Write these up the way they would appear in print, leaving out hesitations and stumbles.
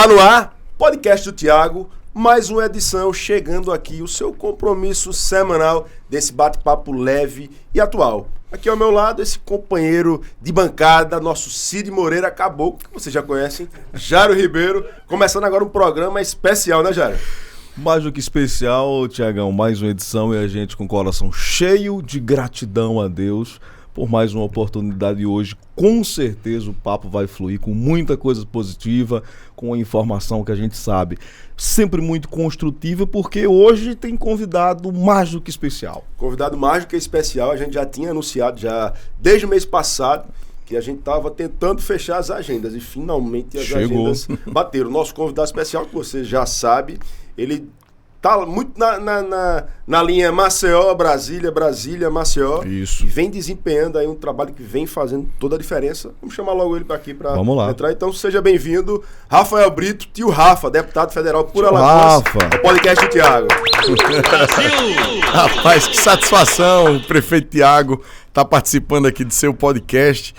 Tá no ar, podcast do Thiago, mais uma edição chegando aqui, o seu compromisso semanal desse bate-papo leve e atual. Aqui ao meu lado, esse companheiro de bancada, nosso Cid Moreira Caboclo, que vocês já conhecem, Jairo Ribeiro, começando agora um programa especial, né, Jairo? Mais do que especial, Thiagão, mais uma edição e a gente com o coração cheio de gratidão a Deus por mais uma oportunidade e hoje com certeza o papo vai fluir com muita coisa positiva, com a informação que a gente sabe, sempre muito construtiva, porque hoje tem convidado mais do que especial. Convidado mais do que especial, a gente já tinha anunciado já desde o mês passado que a gente estava tentando fechar as agendas e finalmente as agendas bateram. Nosso convidado especial, que você já sabe, ele tá muito na linha Maceió, Brasília, Maceió. Isso. E vem desempenhando aí um trabalho que vem fazendo toda a diferença. Vamos chamar logo ele para aqui para entrar. Então seja bem-vindo, Rafael Brito, tio Rafa, deputado federal por Alagoas, ao podcast do Thiago. Rapaz, que satisfação, o prefeito Thiago tá participando aqui do seu podcast.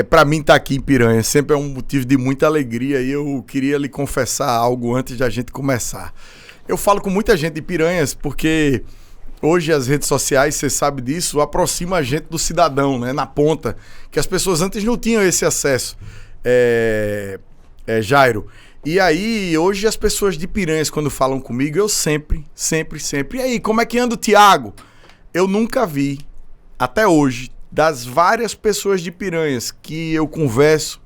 Para mim estar aqui em Piranha sempre é um motivo de muita alegria e eu queria lhe confessar algo antes de a gente começar. Eu falo com muita gente de Piranhas porque hoje as redes sociais, você sabe disso, aproxima a gente do cidadão, né, na ponta, que as pessoas antes não tinham esse acesso, Jairo. E aí, hoje as pessoas de Piranhas, quando falam comigo, eu sempre, e aí, como é que anda o Thiago? Eu nunca vi, até hoje, das várias pessoas de Piranhas que eu converso,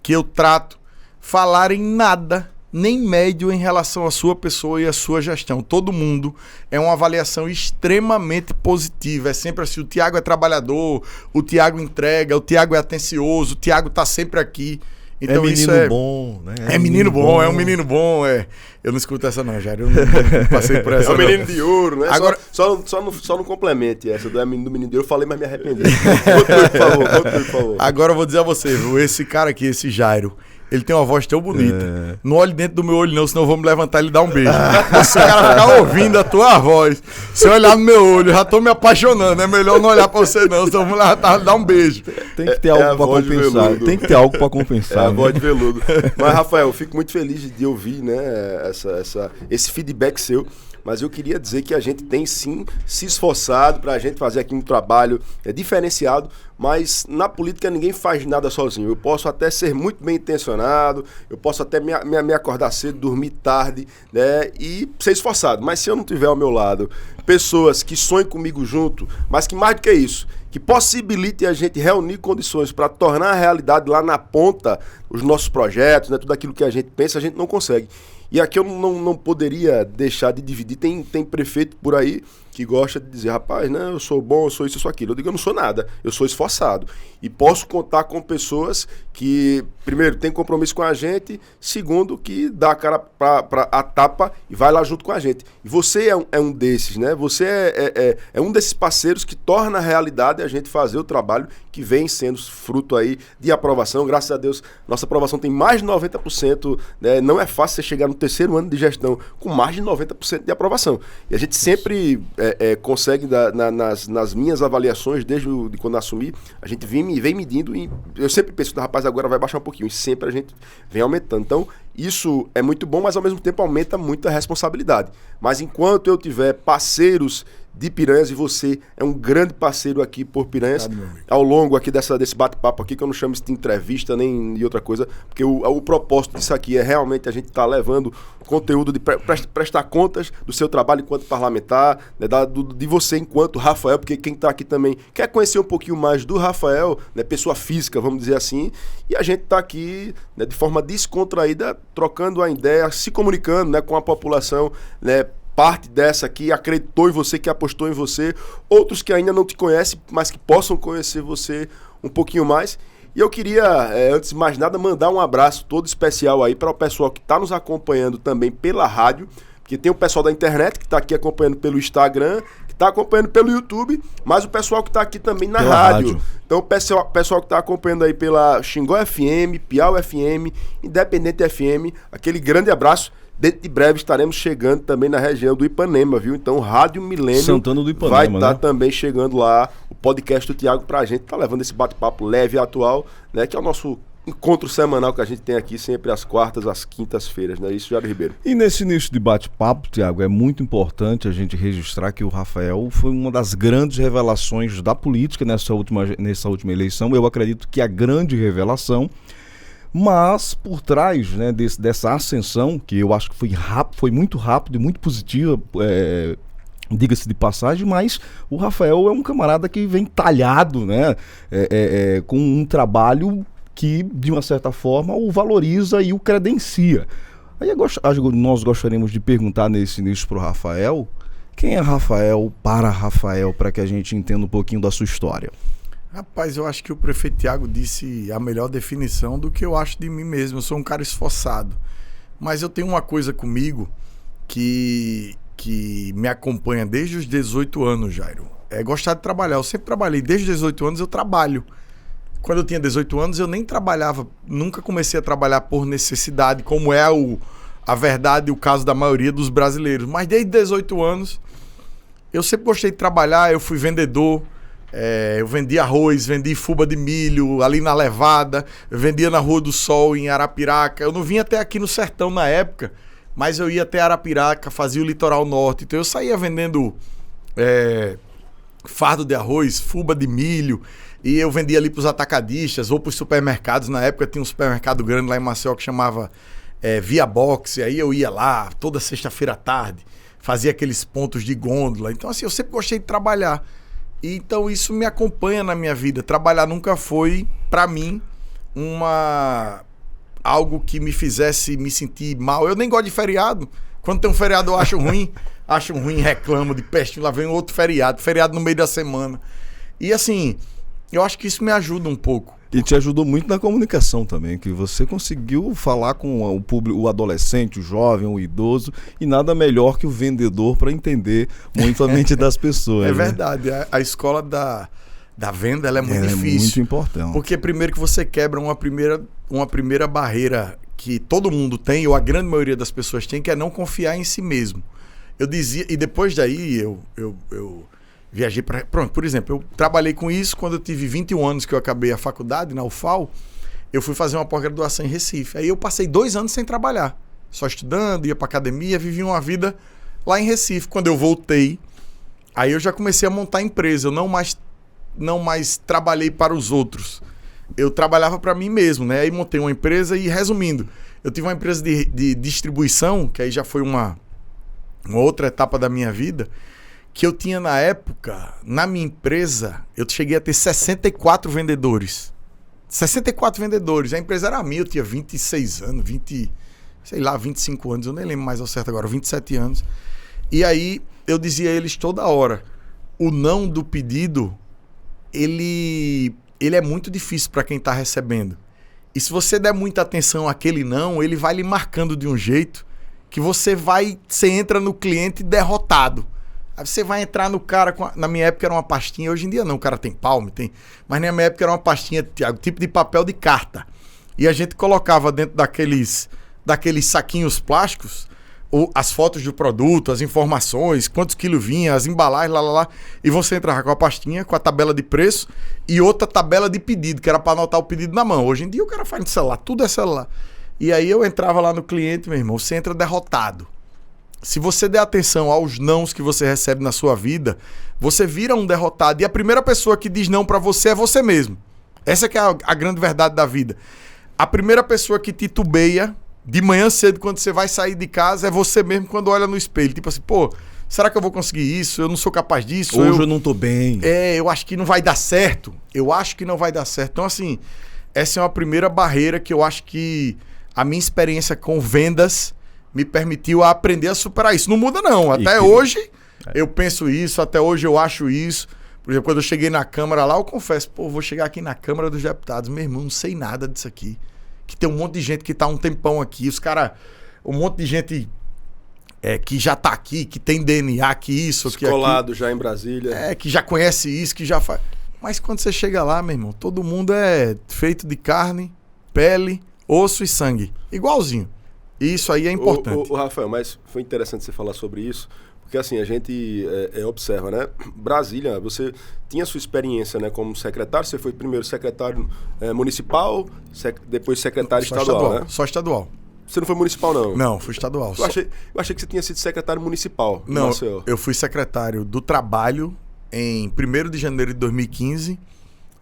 que eu trato, falarem nada, nem médio em relação à sua pessoa e à sua gestão. Todo mundo é uma avaliação extremamente positiva. É sempre assim, o Thiago é trabalhador, o Thiago entrega, o Thiago é atencioso, o Thiago tá sempre aqui. Então, é menino isso bom, né? É menino bom, é um menino bom, Eu não escuto essa não, Jair. Eu não passei por essa. É um menino de ouro, né? Agora, só não complemente essa do menino de ouro. Eu falei, mas me arrependi. Continue, por favor. Agora eu vou dizer a você, viu? Esse cara aqui, esse Jairo, ele tem uma voz tão bonita. Não olhe dentro do meu olho não, senão eu vou me levantar e lhe dar um beijo. Se o cara ficar ouvindo a tua voz, se eu olhar no meu olho, eu já tô me apaixonando. É melhor não olhar pra você não, senão eu vou me levantar e lhe dar um beijo. Tem que ter algo pra compensar. Tem que ter algo pra compensar. A voz de veludo. Mas, Rafael, eu fico muito feliz de ouvir, né, esse feedback seu. Mas eu queria dizer que a gente tem sim se esforçado para a gente fazer aqui um trabalho diferenciado, mas na política ninguém faz nada sozinho. Eu posso até ser muito bem intencionado, eu posso até me acordar cedo, dormir tarde, né, e ser esforçado. Mas se eu não tiver ao meu lado pessoas que sonhem comigo junto, mas que mais do que isso, que possibilite a gente reunir condições para tornar a realidade lá na ponta os nossos projetos, né, tudo aquilo que a gente pensa, a gente não consegue. E aqui eu não poderia deixar de dividir. Tem prefeito por aí que gosta de dizer, rapaz, né, eu sou bom, eu sou isso, eu sou aquilo. Eu digo, eu não sou nada, eu sou esforçado. E posso contar com pessoas que, primeiro, têm compromisso com a gente, segundo, que dá a cara a tapa e vai lá junto com a gente. E você é um desses, né? Você é um desses parceiros que torna a realidade a gente fazer o trabalho que vem sendo fruto aí de aprovação. Graças a Deus, nossa aprovação tem mais de 90%, né? Não é fácil você chegar no terceiro ano de gestão com mais de 90% de aprovação. E a gente sempre consegue, nas minhas avaliações, desde quando assumi, a gente vem medindo e eu sempre penso, rapaz, agora vai baixar um pouquinho. E sempre a gente vem aumentando. Então, isso é muito bom, mas ao mesmo tempo aumenta muito a responsabilidade. Mas enquanto eu tiver parceiros de Piranhas, e você é um grande parceiro aqui por Piranhas, ao longo aqui desse bate-papo aqui, que eu não chamo isso de entrevista nem de outra coisa, porque o propósito disso aqui é realmente a gente estar levando conteúdo de prestar contas do seu trabalho enquanto parlamentar, né, de você enquanto Rafael, porque quem está aqui também quer conhecer um pouquinho mais do Rafael, né, pessoa física, vamos dizer assim, e a gente está aqui, né, de forma descontraída, trocando a ideia, se comunicando, né, com a população, né, parte dessa aqui acreditou em você, que apostou em você, outros que ainda não te conhecem, mas que possam conhecer você um pouquinho mais. E eu queria, antes de mais nada, mandar um abraço todo especial aí para o pessoal que está nos acompanhando também pela rádio, porque tem o pessoal da internet que está aqui acompanhando pelo Instagram, que está acompanhando pelo YouTube, mas o pessoal que está aqui também na rádio. Então o pessoal que está acompanhando aí pela Xingó FM, Piau FM, Independente FM, aquele grande abraço. Dentro de breve estaremos chegando também na região do Ipanema, viu? Então, Rádio Milênio Santana do Ipanema, vai estar também chegando lá, o podcast do Thiago pra gente, tá levando esse bate-papo leve e atual, né? Que é o nosso encontro semanal que a gente tem aqui, sempre às quartas, às quintas-feiras, não é isso, Jairo Ribeiro? E nesse início de bate-papo, Tiago, é muito importante a gente registrar que o Rafael foi uma das grandes revelações da política nessa última eleição. Eu acredito que a grande revelação, mas por trás, né, dessa ascensão, que eu acho que foi muito rápido e muito positiva, diga-se de passagem, mas o Rafael é um camarada que vem talhado, né, com um trabalho que, de uma certa forma, o valoriza e o credencia. Aí nós gostaríamos de perguntar nesse início para o Rafael, quem é Rafael para que a gente entenda um pouquinho da sua história? Rapaz, eu acho que o prefeito Tiago disse a melhor definição do que eu acho de mim mesmo. Eu sou um cara esforçado, mas eu tenho uma coisa comigo que me acompanha desde os 18 anos, Jairo. É gostar de trabalhar. Eu sempre trabalhei, desde os 18 anos eu trabalho. Quando eu tinha 18 anos, eu nem trabalhava, nunca comecei a trabalhar por necessidade, como é a verdade e o caso da maioria dos brasileiros. Mas desde 18 anos, eu sempre gostei de trabalhar, eu fui vendedor, eu vendia arroz, vendi fuba de milho ali na Levada, eu vendia na Rua do Sol, em Arapiraca. Eu não vinha até aqui no Sertão na época, mas eu ia até Arapiraca, fazia o litoral norte. Então eu saía vendendo fardo de arroz, fuba de milho, e eu vendia ali para os atacadistas ou para os supermercados. Na época tinha um supermercado grande lá em Maceió que chamava Via Box, e aí eu ia lá toda sexta-feira à tarde, fazia aqueles pontos de gôndola. Então assim, eu sempre gostei de trabalhar. E, então isso me acompanha na minha vida. Trabalhar nunca foi, para mim, algo que me fizesse me sentir mal. Eu nem gosto de feriado. Quando tem um feriado eu acho ruim. Acho ruim, reclamo de peste. Lá vem outro feriado no meio da semana. E assim, eu acho que isso me ajuda um pouco. E te ajudou muito na comunicação também, que você conseguiu falar com o público, o adolescente, o jovem, o idoso, e nada melhor que o vendedor para entender muito a mente das pessoas. É verdade, a escola da venda ela é muito difícil. É muito importante. Porque primeiro que você quebra uma primeira barreira que todo mundo tem, ou a grande maioria das pessoas tem, que é não confiar em si mesmo. Eu dizia, e depois daí eu viajei para... Pronto, por exemplo, eu trabalhei com isso quando eu tive 21 anos que eu acabei a faculdade, na UFAL, eu fui fazer uma pós-graduação em Recife. Aí eu passei 2 anos sem trabalhar, só estudando, ia para academia, vivia uma vida lá em Recife. Quando eu voltei, aí eu já comecei a montar empresa, eu não mais trabalhei para os outros. Eu trabalhava para mim mesmo, né? Aí montei uma empresa e, resumindo, eu tive uma empresa de distribuição, que aí já foi uma outra etapa da minha vida, que eu tinha na época, na minha empresa, eu cheguei a ter 64 vendedores. 64 vendedores. A empresa era minha, eu tinha 26 anos, 25 anos, eu nem lembro mais ao certo agora, 27 anos. E aí eu dizia a eles toda hora, o não do pedido, ele é muito difícil para quem está recebendo. E se você der muita atenção àquele não, ele vai lhe marcando de um jeito que você entra no cliente derrotado. Aí você vai entrar no cara, na minha época era uma pastinha, hoje em dia não, o cara tem palme, mas na minha época era uma pastinha, Tiago, tipo de papel de carta. E a gente colocava dentro daqueles saquinhos plásticos as fotos do produto, as informações, quantos quilos vinha, as embalagens, lá. E você entrava com a pastinha, com a tabela de preço e outra tabela de pedido, que era para anotar o pedido na mão. Hoje em dia o cara faz no celular, tudo é celular. E aí eu entrava lá no cliente, meu irmão, você entra derrotado. Se você der atenção aos nãos que você recebe na sua vida, você vira um derrotado. E a primeira pessoa que diz não pra você é você mesmo. Essa que é a grande verdade da vida. A primeira pessoa que titubeia de manhã cedo, quando você vai sair de casa, é você mesmo quando olha no espelho. Tipo assim, pô, será que eu vou conseguir isso? Eu não sou capaz disso. Hoje eu não tô bem. Eu acho que não vai dar certo. Então, assim, essa é uma primeira barreira que eu acho que a minha experiência com vendas me permitiu aprender a superar isso. Não muda não, até hoje eu penso isso, até hoje eu acho isso. Por exemplo, quando eu cheguei na Câmara lá, eu confesso, vou chegar aqui na Câmara dos Deputados, meu irmão, não sei nada disso aqui. Que tem um monte de gente que tá um tempão aqui, um monte de gente que já tá aqui, que tem DNA, que isso, que escolado já em Brasília. Que já conhece isso, que já faz. Mas quando você chega lá, meu irmão, todo mundo é feito de carne, pele, osso e sangue. Igualzinho. Isso aí é importante. Rafael, mas foi interessante você falar sobre isso, Porque assim, a gente observa, né? Brasília, você tinha sua experiência, né, como secretário, você foi primeiro secretário municipal, depois secretário estadual, né? Só estadual. Você não foi municipal, não? Não, fui estadual. Eu achei que você tinha sido secretário municipal. Não, eu fui secretário do Trabalho em 1º de janeiro de 2015.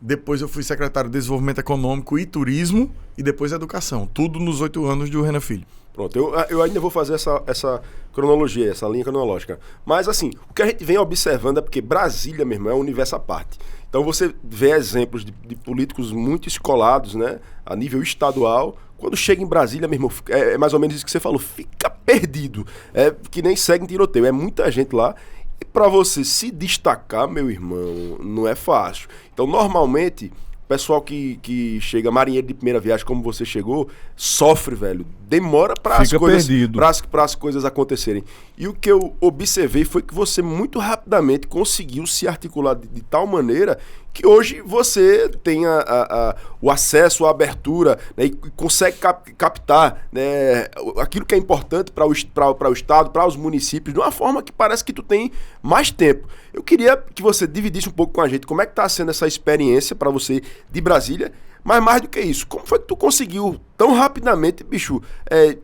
Depois eu fui secretário de Desenvolvimento Econômico e Turismo e depois Educação. Tudo nos 8 anos do Renan Filho. Pronto, eu ainda vou fazer essa cronologia, essa linha cronológica. Mas assim, o que a gente vem observando é porque Brasília, meu irmão, é um universo à parte. Então você vê exemplos de políticos muito escolados, né, a nível estadual. Quando chega em Brasília, meu irmão, é mais ou menos isso que você falou, fica perdido. É que nem segue em tiroteio, é muita gente lá. E para você se destacar, meu irmão, não é fácil. Então, normalmente, o pessoal que chega, marinheiro de primeira viagem, como você chegou, sofre, velho. Demora para as coisas acontecerem. E o que eu observei foi que você muito rapidamente conseguiu se articular de tal maneira que hoje você tem o acesso, a abertura, né, e consegue captar, né, aquilo que é importante para o Estado, para os municípios, de uma forma que parece que tu tem mais tempo. Eu queria que você dividisse um pouco com a gente como é que está sendo essa experiência para você de Brasília, mas mais do que isso, como foi que tu conseguiu tão rapidamente, bicho,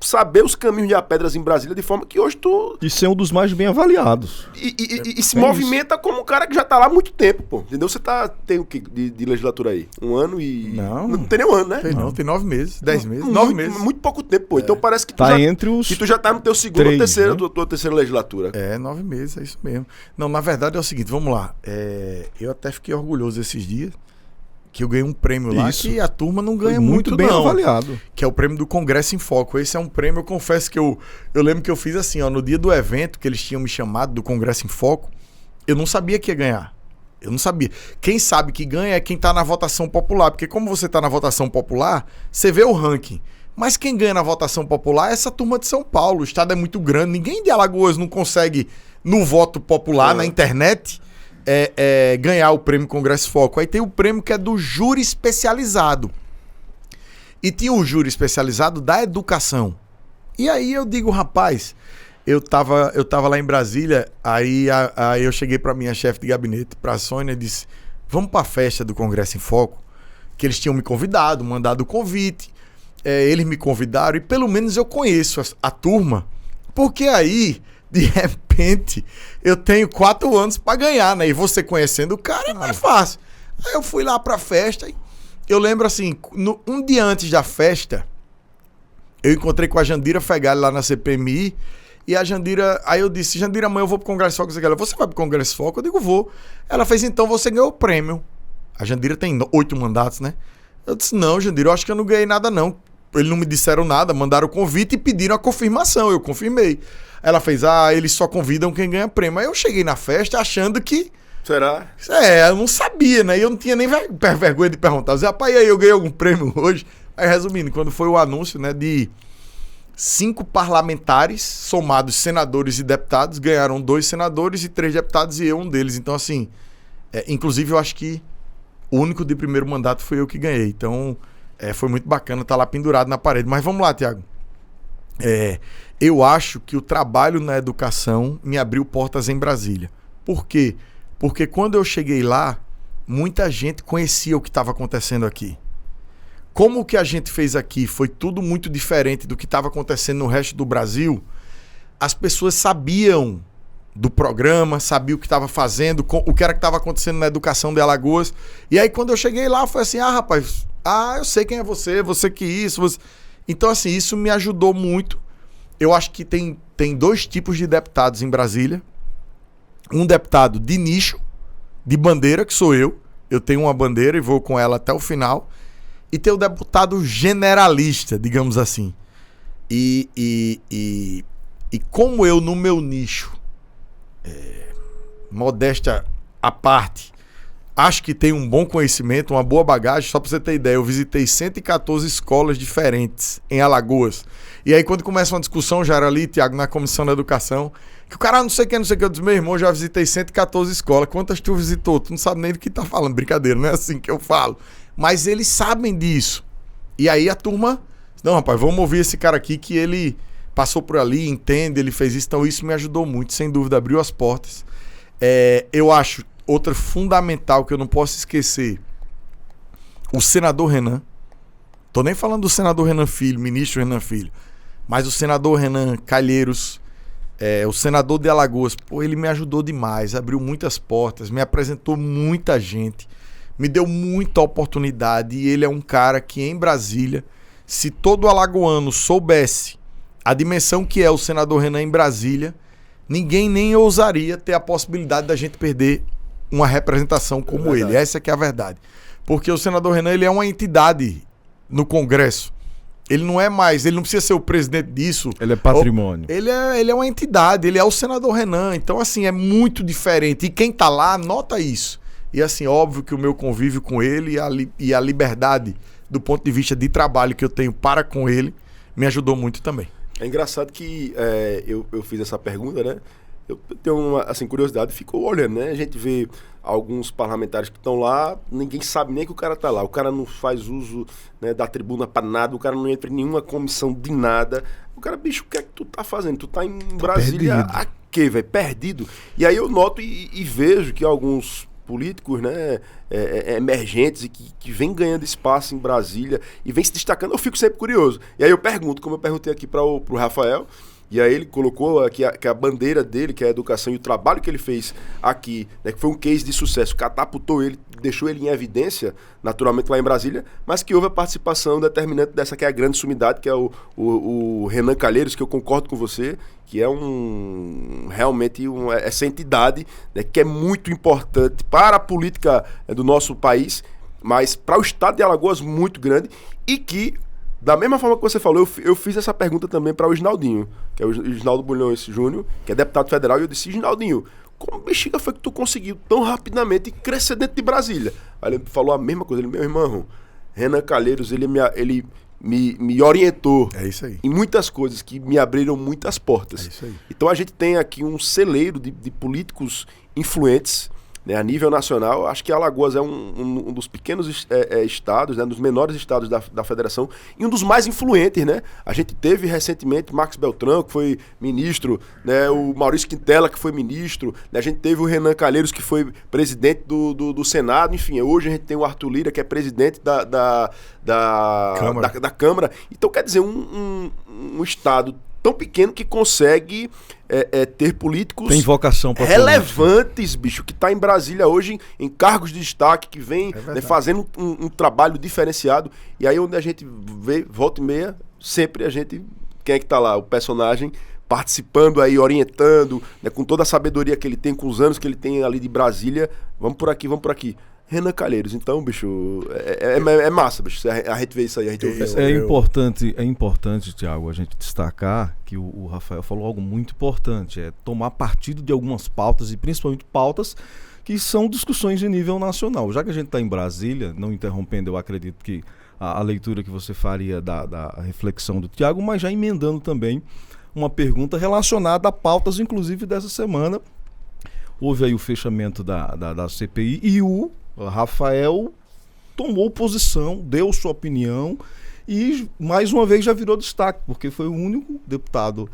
saber os caminhos de pedras em Brasília de forma que hoje tu... E ser um dos mais bem avaliados. E se movimenta como um cara que já tá lá há muito tempo, pô. Entendeu? Você tem o que de legislatura aí? 1 ano e... Não tem nem 1 ano, né? Tem 9 meses, 10 meses, 9 meses. Muito pouco tempo, pô. Então parece que tu já tá no teu segundo ou terceiro, né? tua terceira legislatura. 9 meses, é isso mesmo. Não, na verdade é o seguinte, vamos lá. Eu até fiquei orgulhoso esses dias que eu ganhei um prêmio lá que a turma não ganha muito bem não, avaliado. Que é o prêmio do Congresso em Foco. Esse é um prêmio, eu confesso que eu lembro que eu fiz assim, ó, no dia do evento que eles tinham me chamado do Congresso em Foco, eu não sabia que ia ganhar. Eu não sabia. Quem sabe que ganha é quem tá na votação popular, porque como você tá na votação popular, você vê o ranking. Mas quem ganha na votação popular é essa turma de São Paulo. O estado é muito grande, ninguém de Alagoas não consegue, no voto popular, na internet, ganhar o prêmio Congresso Foco. Aí tem o prêmio que é do júri especializado. E tinha o júri especializado da educação. E aí eu digo, rapaz, eu tava lá em Brasília, aí eu cheguei pra minha chefe de gabinete, pra Sônia, e disse, vamos pra festa do Congresso em Foco, que eles tinham me convidado, mandado o convite, eles me convidaram, e pelo menos eu conheço a turma, porque aí... De repente, eu tenho 4 anos pra ganhar, né? E você conhecendo o cara é mais fácil. Aí eu fui lá pra festa e eu lembro assim, um dia antes da festa, eu encontrei com a Jandira Fegali lá na CPMI e a Jandira, aí eu disse, Jandira, amanhã eu vou pro Congresso Foco. Você vai pro Congresso Foco? Eu digo, vou. Ela fez, então você ganhou o prêmio. A Jandira tem 8 mandatos, né? Eu disse, não, Jandira, eu acho que eu não ganhei nada não. Eles não me disseram nada, mandaram o convite e pediram a confirmação. Eu confirmei. Ela fez, eles só convidam quem ganha prêmio. Aí eu cheguei na festa achando que... Será? Eu não sabia, né? E eu não tinha nem vergonha de perguntar. Eu disse, rapaz, e aí, eu ganhei algum prêmio hoje? Aí, resumindo, quando foi o anúncio, né, de 5 parlamentares, somados senadores e deputados, ganharam 2 senadores e 3 deputados e eu um deles. Então, assim, inclusive eu acho que o único de primeiro mandato foi eu que ganhei. Então, foi muito bacana estar lá pendurado na parede. Mas vamos lá, Tiago. Eu acho que o trabalho na educação me abriu portas em Brasília. Por quê? Porque quando eu cheguei lá, muita gente conhecia o que estava acontecendo aqui. Como o que a gente fez aqui foi tudo muito diferente do que estava acontecendo no resto do Brasil, as pessoas sabiam do programa, sabiam o que estava fazendo, o que era que estava acontecendo na educação de Alagoas. E aí quando eu cheguei lá, foi assim, rapaz, eu sei quem é você que isso. Você... Então assim, isso me ajudou muito. Eu acho que tem 2 tipos de deputados em Brasília. Um deputado de nicho, de bandeira, que sou eu. Eu tenho uma bandeira e vou com ela até o final. E tem o deputado generalista, digamos assim. E como eu, no meu nicho, modéstia à parte, acho que tenho um bom conhecimento, uma boa bagagem. Só pra você ter ideia, eu visitei 114 escolas diferentes em Alagoas. E aí quando começa uma discussão, já era ali, Tiago, na Comissão da Educação, que o cara não sei o que, eu disse, meu irmão, já visitei 114 escolas. Quantas tu visitou? Tu não sabe nem do que tá falando. Brincadeira, não é assim que eu falo. Mas eles sabem disso. E aí a turma, não, rapaz, vamos ouvir esse cara aqui que ele passou por ali, entende, ele fez isso, então isso me ajudou muito, sem dúvida, abriu as portas. Eu acho, outra fundamental que eu não posso esquecer, o senador Renan, tô nem falando do senador Renan Filho, ministro Renan Filho, mas o senador Renan Calheiros, o senador de Alagoas, pô, ele me ajudou demais, abriu muitas portas, me apresentou muita gente, me deu muita oportunidade, e ele é um cara que em Brasília, se todo alagoano soubesse a dimensão que é o senador Renan em Brasília, ninguém nem ousaria ter a possibilidade da gente perder uma representação como ele. Essa que é a verdade. Porque o senador Renan, ele é uma entidade no Congresso. Ele não é mais, ele não precisa ser o presidente disso. Ele é patrimônio. Ele é uma entidade, ele é o senador Renan. Então, assim, é muito diferente. E quem tá lá, nota isso. E, assim, óbvio que o meu convívio com ele e a liberdade do ponto de vista de trabalho que eu tenho para com ele, me ajudou muito também. É engraçado que eu fiz essa pergunta, né? Eu tenho uma curiosidade, ficou olhando, né? A gente vê alguns parlamentares que estão lá, ninguém sabe nem que o cara tá lá. O cara não faz uso, né, da tribuna para nada, o cara não entra em nenhuma comissão de nada. O cara, bicho, o que é que tu tá fazendo? Tu tá em Brasília a quê, velho? Perdido. E aí eu noto e vejo que alguns políticos, né, emergentes e que vem ganhando espaço em Brasília e vem se destacando, eu fico sempre curioso. E aí eu pergunto, como eu perguntei aqui para o Rafael, e aí ele colocou aqui que a bandeira dele, que é a educação, e o trabalho que ele fez aqui, né, que foi um case de sucesso, catapultou ele, deixou ele em evidência, naturalmente lá em Brasília, mas que houve a participação determinante dessa que é a grande sumidade, que é o Renan Calheiros, que eu concordo com você, que é realmente essa entidade, né, que é muito importante para a política do nosso país, mas para o estado de Alagoas muito grande, e que, da mesma forma que você falou, eu fiz essa pergunta também para o Isnaldinho, que é o Isnaldo Bulhões Júnior, que é deputado federal, e eu disse: Isnaldinho, como bexiga foi que tu conseguiu tão rapidamente crescer dentro de Brasília? Aí ele falou a mesma coisa, meu irmão, Renan Calheiros, ele me orientou em muitas coisas que me abriram muitas portas. Então a gente tem aqui um celeiro de políticos influentes, né, a nível nacional. Acho que Alagoas é um dos pequenos estados, né, dos menores estados da federação, e um dos mais influentes, né? A gente teve recentemente Marcos Beltrão, que foi ministro, né, o Maurício Quintela, que foi ministro, né, a gente teve o Renan Calheiros, que foi presidente do Senado, enfim, hoje a gente tem o Arthur Lira, que é presidente da Câmara. Então, quer dizer, um estado tão pequeno que consegue ter políticos tem vocação pra relevantes, bicho, que está em Brasília hoje em cargos de destaque, que vem, né, fazendo um trabalho diferenciado. E aí onde a gente vê, volta e meia, sempre a gente, quem é que está lá? O personagem participando aí, orientando, né, com toda a sabedoria que ele tem, com os anos que ele tem ali de Brasília. Vamos por aqui. Renan Calheiros. Então, bicho, é massa, bicho. A gente vê isso aí, a gente ouve isso aí. É importante, Thiago, a gente destacar que o Rafael falou algo muito importante, é tomar partido de algumas pautas, e principalmente pautas que são discussões de nível nacional. Já que a gente está em Brasília, não interrompendo, eu acredito que a leitura que você faria da reflexão do Thiago, mas já emendando também uma pergunta relacionada a pautas, inclusive dessa semana. Houve aí o fechamento da CPI e o Rafael tomou posição, deu sua opinião e mais uma vez já virou destaque, porque foi o único deputado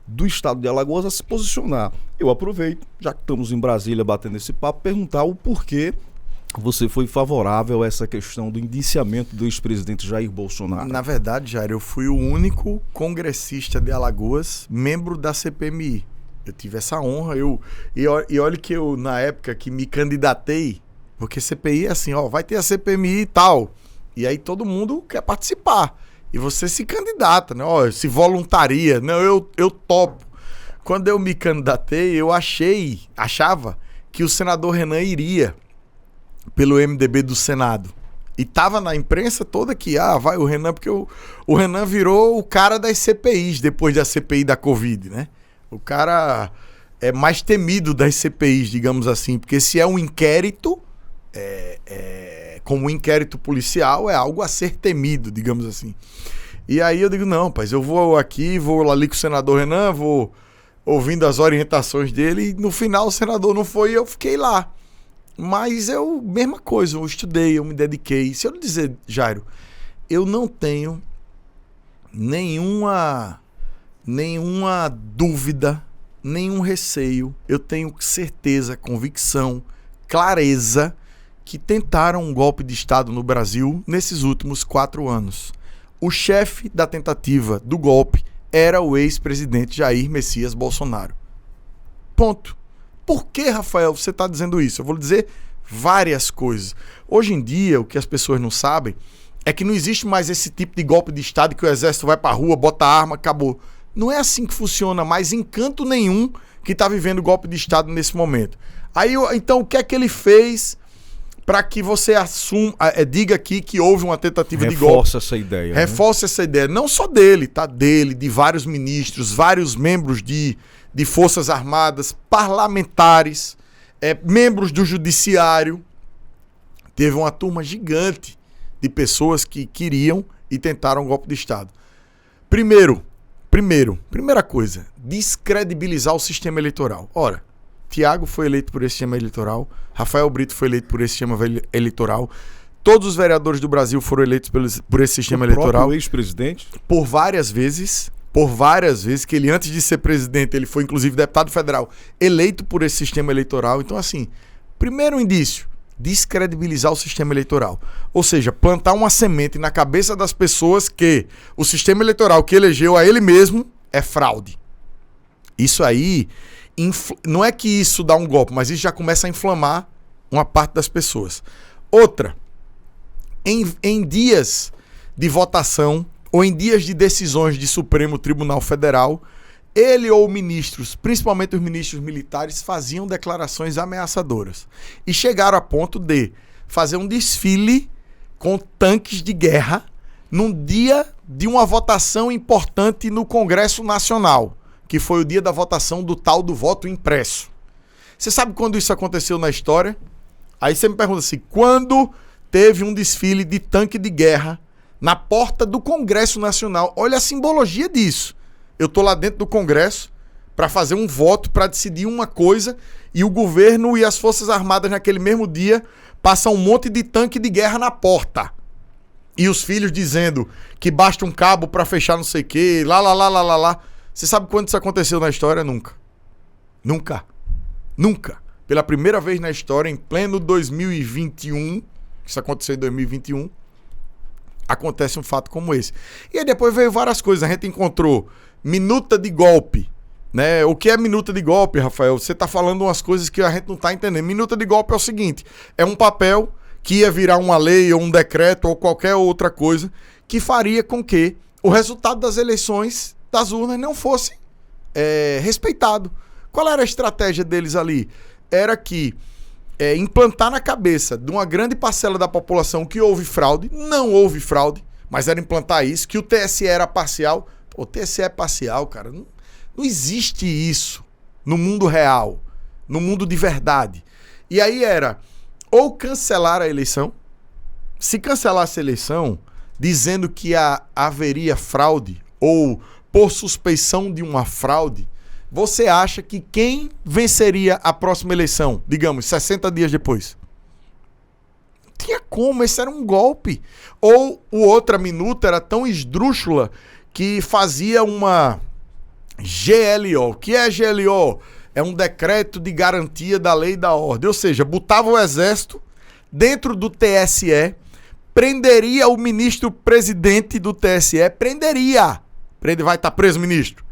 do estado de Alagoas a se posicionar. Eu aproveito, já que estamos em Brasília batendo esse papo, perguntar o porquê você foi favorável a essa questão do indiciamento do ex-presidente Jair Bolsonaro. Na verdade, Jair, eu fui o único congressista de Alagoas membro da CPMI. Eu tive essa honra. E olha que eu, na época que me candidatei, porque CPI é assim, ó, vai ter a CPMI e tal. E aí todo mundo quer participar. E você se candidata, né? Ó, se voluntaria. Não, eu topo. Quando eu me candidatei, eu achava que o senador Renan iria pelo MDB do Senado. E tava na imprensa toda que, vai o Renan, porque o Renan virou o cara das CPIs, depois da CPI da Covid, né? O cara é mais temido das CPIs, digamos assim, porque se é um inquérito, como um inquérito policial, é algo a ser temido, digamos assim. E aí eu digo, não, rapaz, eu vou aqui, vou ali com o senador Renan, vou ouvindo as orientações dele, e no final o senador não foi e eu fiquei lá. Mas mesma coisa, eu estudei, eu me dediquei. Se eu lhe dizer, Jairo, eu não tenho nenhuma nenhuma dúvida, nenhum receio. Eu tenho certeza, convicção, clareza que tentaram um golpe de Estado no Brasil nesses últimos 4 anos. O chefe da tentativa do golpe era o ex-presidente Jair Messias Bolsonaro. Ponto. Por que, Rafael, você está dizendo isso? Eu vou lhe dizer várias coisas. Hoje em dia, o que as pessoas não sabem é que não existe mais esse tipo de golpe de Estado que o exército vai para a rua, bota a arma, acabou. Não é assim que funciona mais em canto nenhum que está vivendo golpe de Estado nesse momento. Então, o que é que ele fez para que você diga aqui que houve uma tentativa de golpe? Reforça essa ideia. Reforça essa ideia. Não só dele, tá? Dele, de vários ministros, vários membros de Forças Armadas, parlamentares, membros do Judiciário. Teve uma turma gigante de pessoas que queriam e tentaram um golpe de Estado. Primeira coisa, descredibilizar o sistema eleitoral. Ora, Tiago foi eleito por esse sistema eleitoral, Rafael Brito foi eleito por esse sistema eleitoral, todos os vereadores do Brasil foram eleitos por esse sistema eleitoral. O próprio ex-presidente? Por várias vezes, que ele, antes de ser presidente, ele foi inclusive deputado federal, eleito por esse sistema eleitoral. Então, assim, primeiro indício, descredibilizar o sistema eleitoral. Ou seja, plantar uma semente na cabeça das pessoas que o sistema eleitoral que elegeu a ele mesmo é fraude. Isso aí, não é que isso dá um golpe, mas isso já começa a inflamar uma parte das pessoas. Outra, em dias de votação ou em dias de decisões de Supremo Tribunal Federal, ele ou ministros, principalmente os ministros militares, faziam declarações ameaçadoras. E chegaram a ponto de fazer um desfile com tanques de guerra num dia de uma votação importante no Congresso Nacional, que foi o dia da votação do tal do voto impresso. Você sabe quando isso aconteceu na história? Aí você me pergunta assim, quando teve um desfile de tanque de guerra na porta do Congresso Nacional? Olha a simbologia disso. Eu tô lá dentro do Congresso para fazer um voto, para decidir uma coisa, e o governo e as Forças Armadas naquele mesmo dia passam um monte de tanque de guerra na porta. E os filhos dizendo que basta um cabo para fechar não sei o quê, lá. Você sabe quando isso aconteceu na história? Nunca. Pela primeira vez na história, em pleno 2021, isso aconteceu em 2021, acontece um fato como esse. E aí depois veio várias coisas. A gente encontrou minuta de golpe, né? O que é minuta de golpe, Rafael? Você está falando umas coisas que a gente não está entendendo. Minuta de golpe é o seguinte, é um papel que ia virar uma lei ou um decreto ou qualquer outra coisa que faria com que o resultado das eleições das urnas não fosse respeitado. Qual era a estratégia deles ali? Era que implantar na cabeça de uma grande parcela da população que houve fraude, não houve fraude, mas era implantar isso, que o TSE era parcial. Pô, o TSE é parcial, cara. Não existe isso no mundo real, no mundo de verdade. E aí era ou cancelar a eleição, se cancelasse a eleição, dizendo que haveria fraude, ou por suspeição de uma fraude, você acha que quem venceria a próxima eleição, digamos, 60 dias depois? Não tinha como, esse era um golpe. Ou outra minuta era tão esdrúxula que fazia uma GLO. O que é GLO? É um decreto de garantia da lei e da ordem. Ou seja, botava o exército dentro do TSE, prenderia o ministro-presidente do TSE, prenderia. Vai estar preso, ministro.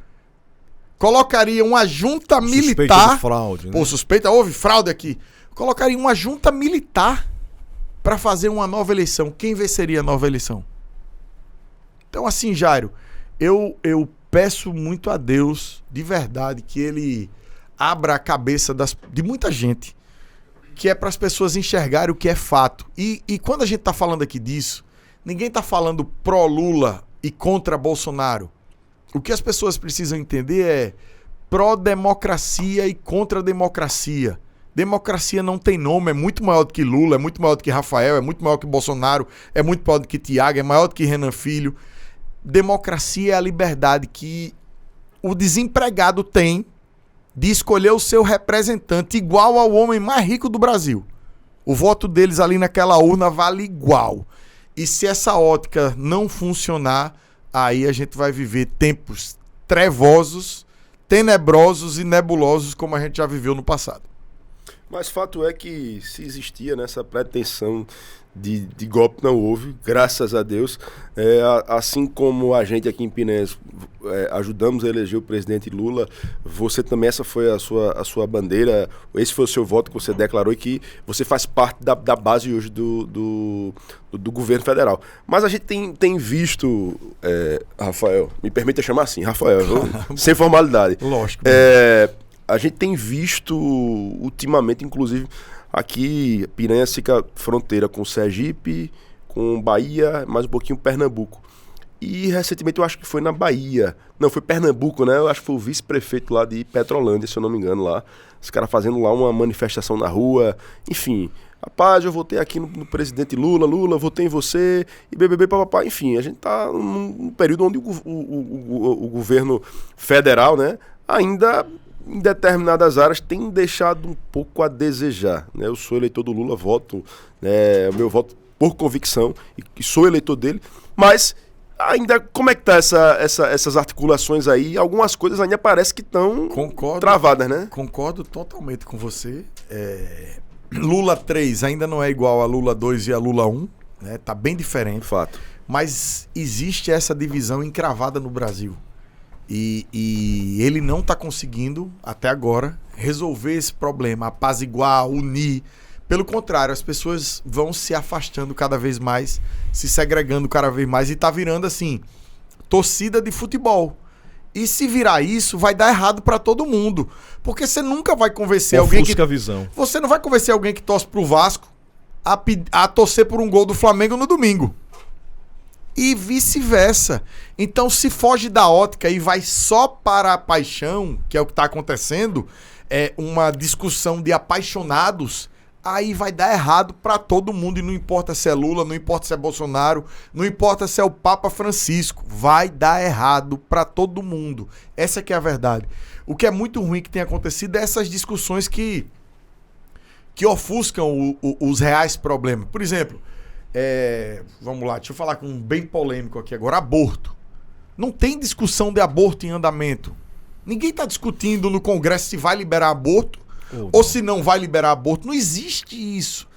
Colocaria uma junta militar. De fraude, né? Pô, suspeita, houve fraude aqui. Colocaria uma junta militar para fazer uma nova eleição. Quem venceria a nova eleição? Então, assim, Jairo, eu peço muito a Deus, de verdade, que ele abra a cabeça de muita gente, que é para as pessoas enxergarem o que é fato. E quando a gente está falando aqui disso, ninguém está falando pró-Lula e contra Bolsonaro. O que as pessoas precisam entender é pró-democracia e contra-democracia. Democracia não tem nome, é muito maior do que Lula, é muito maior do que Rafael, é muito maior do que Bolsonaro, é muito maior do que Tiago, é maior do que Renan Filho. Democracia é a liberdade que o desempregado tem de escolher o seu representante igual ao homem mais rico do Brasil. O voto deles ali naquela urna vale igual. E se essa ótica não funcionar, aí a gente vai viver tempos trevosos, tenebrosos e nebulosos como a gente já viveu no passado. Mas fato é que se existia nessa pretensão de golpe, não houve, graças a Deus. Assim como a gente aqui em Pinéias ajudamos a eleger o presidente Lula, você também, essa foi a sua bandeira, esse foi o seu voto que você declarou e que você faz parte da base hoje do governo federal. Mas a gente tem visto, Rafael, me permita chamar assim, Rafael, sem formalidade. Lógico. A gente tem visto ultimamente, inclusive, aqui Piranhas fica fronteira com Sergipe, com Bahia, mais um pouquinho Pernambuco. E recentemente eu acho que foi na Bahia. Não, foi Pernambuco, né? Eu acho que foi o vice-prefeito lá de Petrolândia, se eu não me engano, lá. Os caras fazendo lá uma manifestação na rua. Enfim, rapaz, eu votei aqui no presidente Lula, votei em você, e BBB, papapá. Enfim, a gente tá num período onde o governo federal, né, ainda em determinadas áreas tem deixado um pouco a desejar, né? Eu sou eleitor do Lula, voto, o meu voto por convicção, e sou eleitor dele, mas ainda, como é que tá essas articulações aí? Algumas coisas ainda parece que estão travadas, né? Concordo totalmente com você. Lula 3 ainda não é igual a Lula 2 e a Lula 1, né? Tá bem diferente. Fato. Mas existe essa divisão encravada no Brasil. E ele não está conseguindo, até agora, resolver esse problema, apaziguar, unir. Pelo contrário, as pessoas vão se afastando cada vez mais, se segregando cada vez mais e tá virando assim, torcida de futebol. E se virar isso, vai dar errado para todo mundo. Porque você nunca vai convencer alguém que... a visão. Você não vai convencer alguém que torce pro Vasco a torcer por um gol do Flamengo no domingo. E vice-versa. Então, se foge da ótica e vai só para a paixão, que é o que está acontecendo, uma discussão de apaixonados, aí vai dar errado para todo mundo. E não importa se é Lula, não importa se é Bolsonaro, não importa se é o Papa Francisco, vai dar errado para todo mundo. Essa que é a verdade. O que é muito ruim que tem acontecido é essas discussões que ofuscam os reais problemas. Por exemplo... vamos lá, deixa eu falar com um bem polêmico aqui agora, aborto. Não tem discussão de aborto em andamento. Ninguém está discutindo no Congresso se vai liberar aborto ou se não vai liberar aborto. Não existe isso.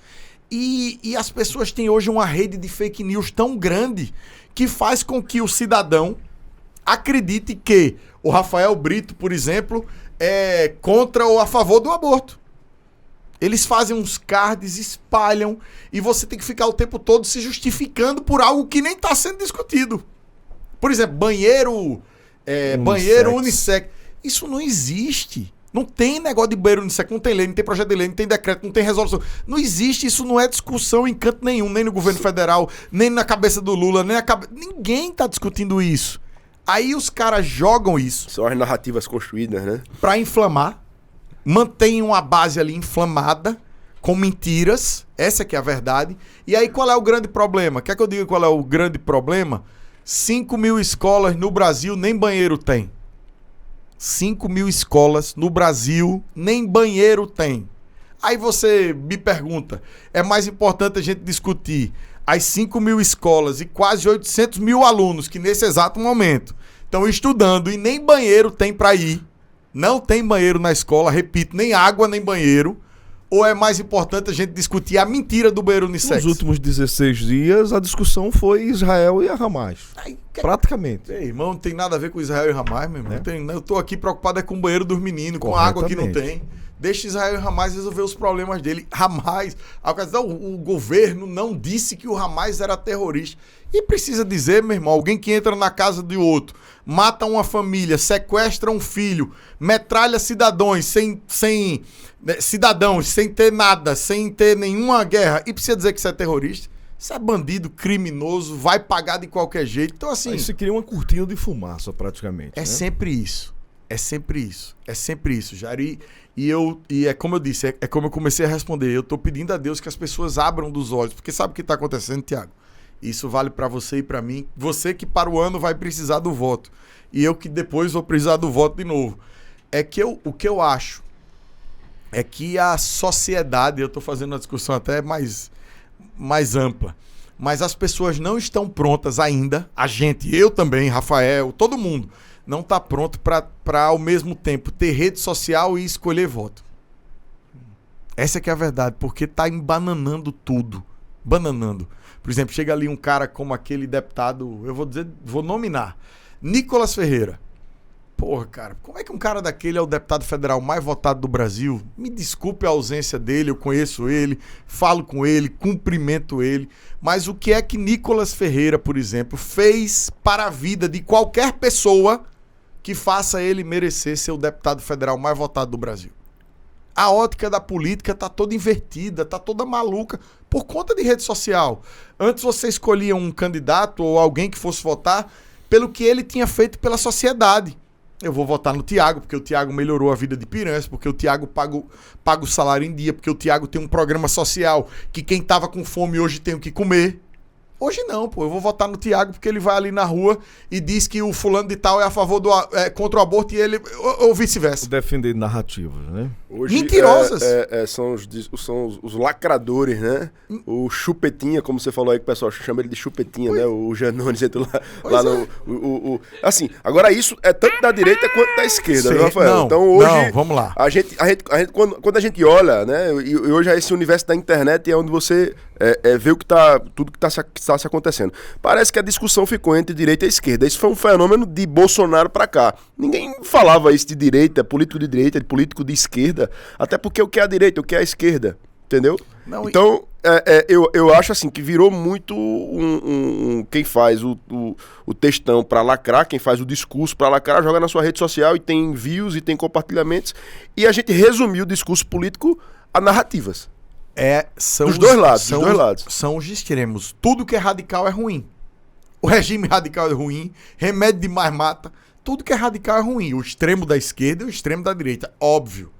E as pessoas têm hoje uma rede de fake news tão grande que faz com que o cidadão acredite que o Rafael Brito, por exemplo, é contra ou a favor do aborto. Eles fazem uns cards, espalham, e você tem que ficar o tempo todo se justificando por algo que nem está sendo discutido. Por exemplo, banheiro unissex. Isso não existe. Não tem negócio de banheiro unissex, não tem lei, não tem projeto de lei, não tem decreto, não tem resolução. Não existe, isso não é discussão em canto nenhum, nem no governo federal, nem na cabeça do Lula, nem na cabeça... Ninguém está discutindo isso. Aí os caras jogam isso. São as narrativas construídas, né? Para inflamar. Mantém uma base ali inflamada, com mentiras, essa que é a verdade. E aí qual é o grande problema? Quer que eu diga qual é o grande problema? 5.000 escolas no Brasil nem banheiro tem. 5.000 escolas no Brasil nem banheiro tem. Aí você me pergunta, é mais importante a gente discutir as 5.000 escolas e quase 800 mil alunos que nesse exato momento estão estudando e nem banheiro tem para ir. Não tem banheiro na escola, repito, nem água, nem banheiro. Ou é mais importante a gente discutir a mentira do banheiro unissex? Nos últimos 16 dias, a discussão foi Israel e Hamas. Praticamente. Irmão, não tem nada a ver com Israel e Hamas, meu irmão. Eu tô aqui preocupado com o banheiro dos meninos, com a água que não tem. Deixa Israel e Hamas resolver os problemas dele. Hamas, o governo não disse que o Hamas era terrorista. E precisa dizer, meu irmão, alguém que entra na casa de outro, mata uma família, sequestra um filho, metralha cidadãos sem ter nada, sem ter nenhuma guerra, e precisa dizer que isso é terrorista. Isso é bandido, criminoso, vai pagar de qualquer jeito. Então, assim... Aí você cria uma cortina de fumaça, praticamente. É sempre isso. É sempre isso. É sempre isso, Jair. E é como eu disse, é como eu comecei a responder. Eu tô pedindo a Deus que as pessoas abram dos olhos. Porque sabe o que tá acontecendo, Tiago? Isso vale para você e para mim. Você que para o ano vai precisar do voto. E eu que depois vou precisar do voto de novo. O que eu acho é que a sociedade, eu tô fazendo uma discussão até mais ampla, mas as pessoas não estão prontas ainda, a gente, eu também, Rafael, todo mundo, não está pronto para ao mesmo tempo ter rede social e escolher voto. Essa que é a verdade, porque está embananando tudo. Bananando. Por exemplo, chega ali um cara como aquele deputado, vou nominar, Nicolas Ferreira. Porra, cara, como é que um cara daquele é o deputado federal mais votado do Brasil? Me desculpe a ausência dele, eu conheço ele, falo com ele, cumprimento ele. Mas o que é que Nicolas Ferreira, por exemplo, fez para a vida de qualquer pessoa que faça ele merecer ser o deputado federal mais votado do Brasil? A ótica da política tá toda invertida, tá toda maluca por conta de rede social. Antes você escolhia um candidato ou alguém que fosse votar pelo que ele tinha feito pela sociedade. Eu vou votar no Thiago, porque o Thiago melhorou a vida de Piranhas, porque o Thiago paga o salário em dia, porque o Thiago tem um programa social que quem tava com fome hoje tem o que comer. Hoje não, pô. Eu vou votar no Thiago porque ele vai ali na rua e diz que o fulano de tal é a favor contra o aborto e ele... Ou vice-versa. Defender narrativas, né? Hoje, mentirosas. São os lacradores, né? O Chupetinha, como você falou aí, que o pessoal chama ele de Chupetinha, né? O Janones entra lá no... Assim, agora isso é tanto da direita quanto da esquerda, né, Rafael? Não, então hoje... Não, vamos lá. A gente, quando a gente olha, né? E hoje esse universo da internet é onde você vê tudo que está se acontecendo. Parece que a discussão ficou entre direita e esquerda. Isso foi um fenômeno de Bolsonaro pra cá. Ninguém falava isso de direita, político de direita, de político de esquerda, até porque o que é a direita, o que é a esquerda, entendeu? Não, então, eu acho assim, que virou muito quem faz o textão pra lacrar, quem faz o discurso pra lacrar, joga na sua rede social e tem views e tem compartilhamentos, e a gente resumiu o discurso político a narrativas. Dos dois lados. São os extremos. Tudo que é radical é ruim. O regime radical é ruim, remédio demais mata. Tudo que é radical é ruim. O extremo da esquerda e o extremo da direita. Óbvio.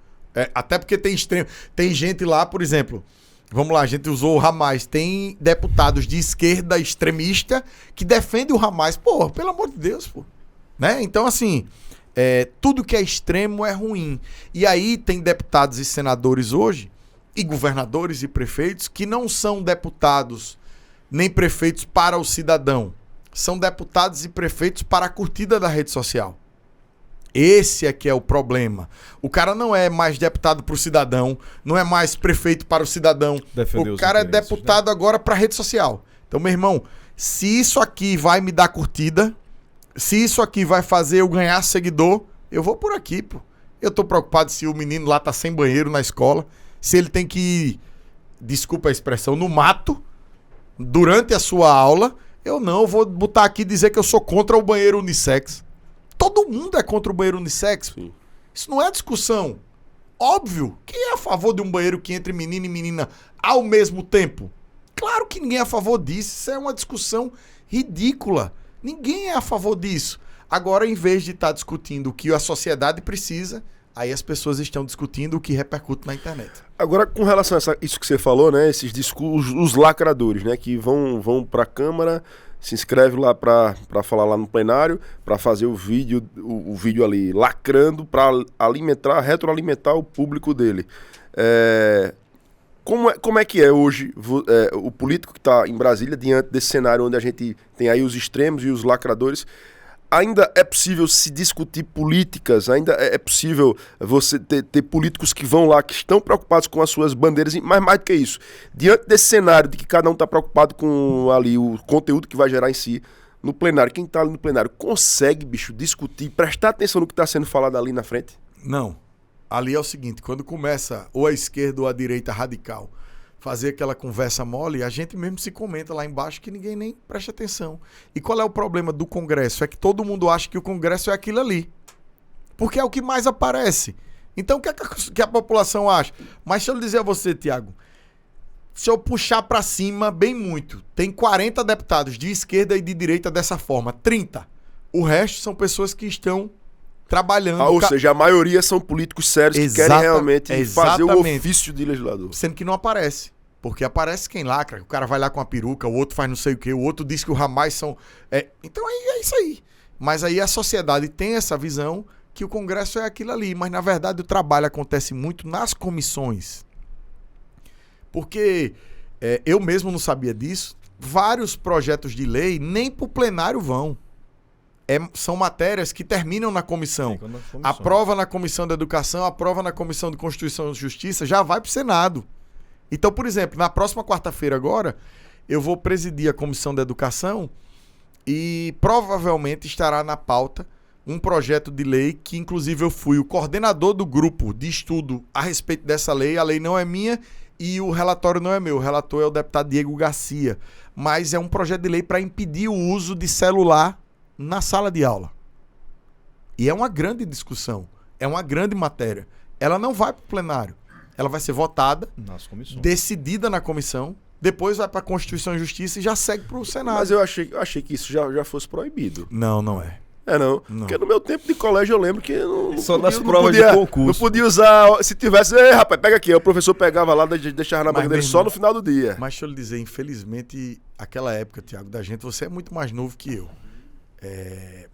Até porque tem extremo. Tem gente lá, por exemplo, vamos lá, a gente usou o Hamas. Tem deputados de esquerda extremista que defendem o Hamas. Pô, pelo amor de Deus, pô. Né? Então, assim, tudo que é extremo é ruim. E aí tem deputados e senadores hoje, e governadores e prefeitos, que não são deputados nem prefeitos para o cidadão. São deputados e prefeitos para a curtida da rede social. Esse é que é o problema. O cara não é mais deputado para o cidadão, não é mais prefeito para o cidadão. O cara é deputado, né, agora para a rede social. Então, meu irmão, se isso aqui vai me dar curtida, se isso aqui vai fazer eu ganhar seguidor, eu vou por aqui, pô. Eu tô preocupado se o menino lá tá sem banheiro na escola, se ele tem que ir, desculpa a expressão, no mato, durante a sua aula. Eu vou botar aqui e dizer que eu sou contra o banheiro unissex. Todo mundo é contra o banheiro unissex. Sim. Isso não é discussão. Óbvio. Quem é a favor de um banheiro que entre menino e menina ao mesmo tempo? Claro que ninguém é a favor disso. Isso é uma discussão ridícula. Ninguém é a favor disso. Agora, em vez de estar discutindo o que a sociedade precisa, aí as pessoas estão discutindo o que repercute na internet. Agora, com relação a isso que você falou, né? Esses discursos, os lacradores, né? Que vão para a Câmara, se inscreve lá para falar lá no plenário, para fazer o vídeo ali lacrando, para retroalimentar o público dele. Como é que é hoje o político que está em Brasília, diante desse cenário onde a gente tem aí os extremos e os lacradores? Ainda é possível se discutir políticas, ainda é possível você ter políticos que vão lá, que estão preocupados com as suas bandeiras, mas mais do que isso, diante desse cenário de que cada um está preocupado com ali o conteúdo que vai gerar em si, no plenário, quem está ali no plenário consegue, bicho, discutir, prestar atenção no que está sendo falado ali na frente? Não. Ali é o seguinte, quando começa ou a esquerda ou a direita radical fazer aquela conversa mole, a gente mesmo se comenta lá embaixo que ninguém nem presta atenção. E qual é o problema do Congresso? É que todo mundo acha que o Congresso é aquilo ali. Porque é o que mais aparece. Então o que a população acha? Mas deixa eu dizer a você, Thiago, se eu puxar pra cima bem muito, tem 40 deputados de esquerda e de direita dessa forma, 30. O resto são pessoas que estão trabalhando. Ou seja, a maioria são políticos sérios que querem realmente fazer o ofício de legislador. Sendo que não aparece. Porque aparece quem lacra, o cara vai lá com a peruca, o outro faz não sei o quê, o outro diz que o Hamas são... Então aí é isso aí. Mas aí a sociedade tem essa visão que o Congresso é aquilo ali. Mas na verdade o trabalho acontece muito nas comissões. Porque eu mesmo não sabia disso. Vários projetos de lei nem pro plenário vão. são matérias que terminam na comissão. Aprova na Comissão da Educação, aprova na Comissão de Constituição e Justiça, já vai para o Senado. Então, por exemplo, na próxima quarta-feira agora, eu vou presidir a Comissão da Educação e provavelmente estará na pauta um projeto de lei que, inclusive, eu fui o coordenador do grupo de estudo a respeito dessa lei. A lei não é minha e o relatório não é meu. O relator é o deputado Diego Garcia. Mas é um projeto de lei para impedir o uso de celular na sala de aula. E é uma grande discussão. É uma grande matéria. Ela não vai para o plenário. Ela vai ser votada, decidida na comissão, depois vai para a Constituição e Justiça e já segue para o Senado. Mas eu achei que isso já fosse proibido. Não, não é. Não. Porque no meu tempo de colégio eu lembro que só nas provas de concurso. Não podia usar. Se tivesse, rapaz, pega aqui. O professor pegava lá e deixava na banca dele só no final do dia. Mas deixa eu lhe dizer, infelizmente, aquela época, Tiago, da gente, você é muito mais novo que eu.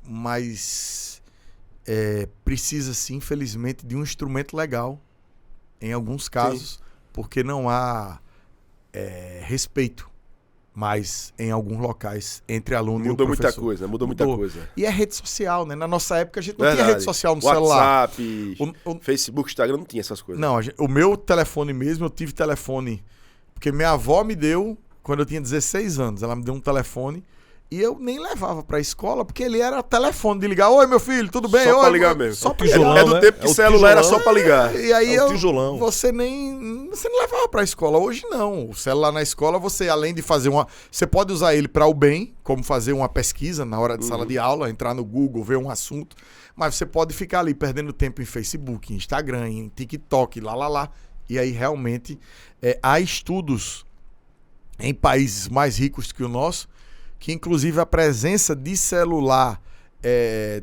Mas precisa, sim, infelizmente, de um instrumento legal, em alguns casos, porque não há respeito. Mas em alguns locais, entre aluno e o professor. Mudou muita coisa. E é rede social, né? Na nossa época a gente não tinha rede social no celular. WhatsApp, Facebook, Instagram, não tinha essas coisas. Não, o meu telefone mesmo, eu tive telefone, porque minha avó me deu, quando eu tinha 16 anos, ela me deu um telefone e eu nem levava pra escola, porque ele era telefone de ligar. Oi, meu filho, tudo bem? Só pra ligar mesmo. Só pra ligar. É do tempo que celular era só pra ligar. E aí tijolão. Você não levava pra escola. Hoje não. O celular na escola, você além de fazer você pode usar ele para o bem, como fazer uma pesquisa na hora de sala de aula, entrar no Google, ver um assunto. Mas você pode ficar ali perdendo tempo em Facebook, em Instagram, em TikTok, lá. E aí realmente há estudos em países mais ricos que o nosso, que inclusive a presença de celular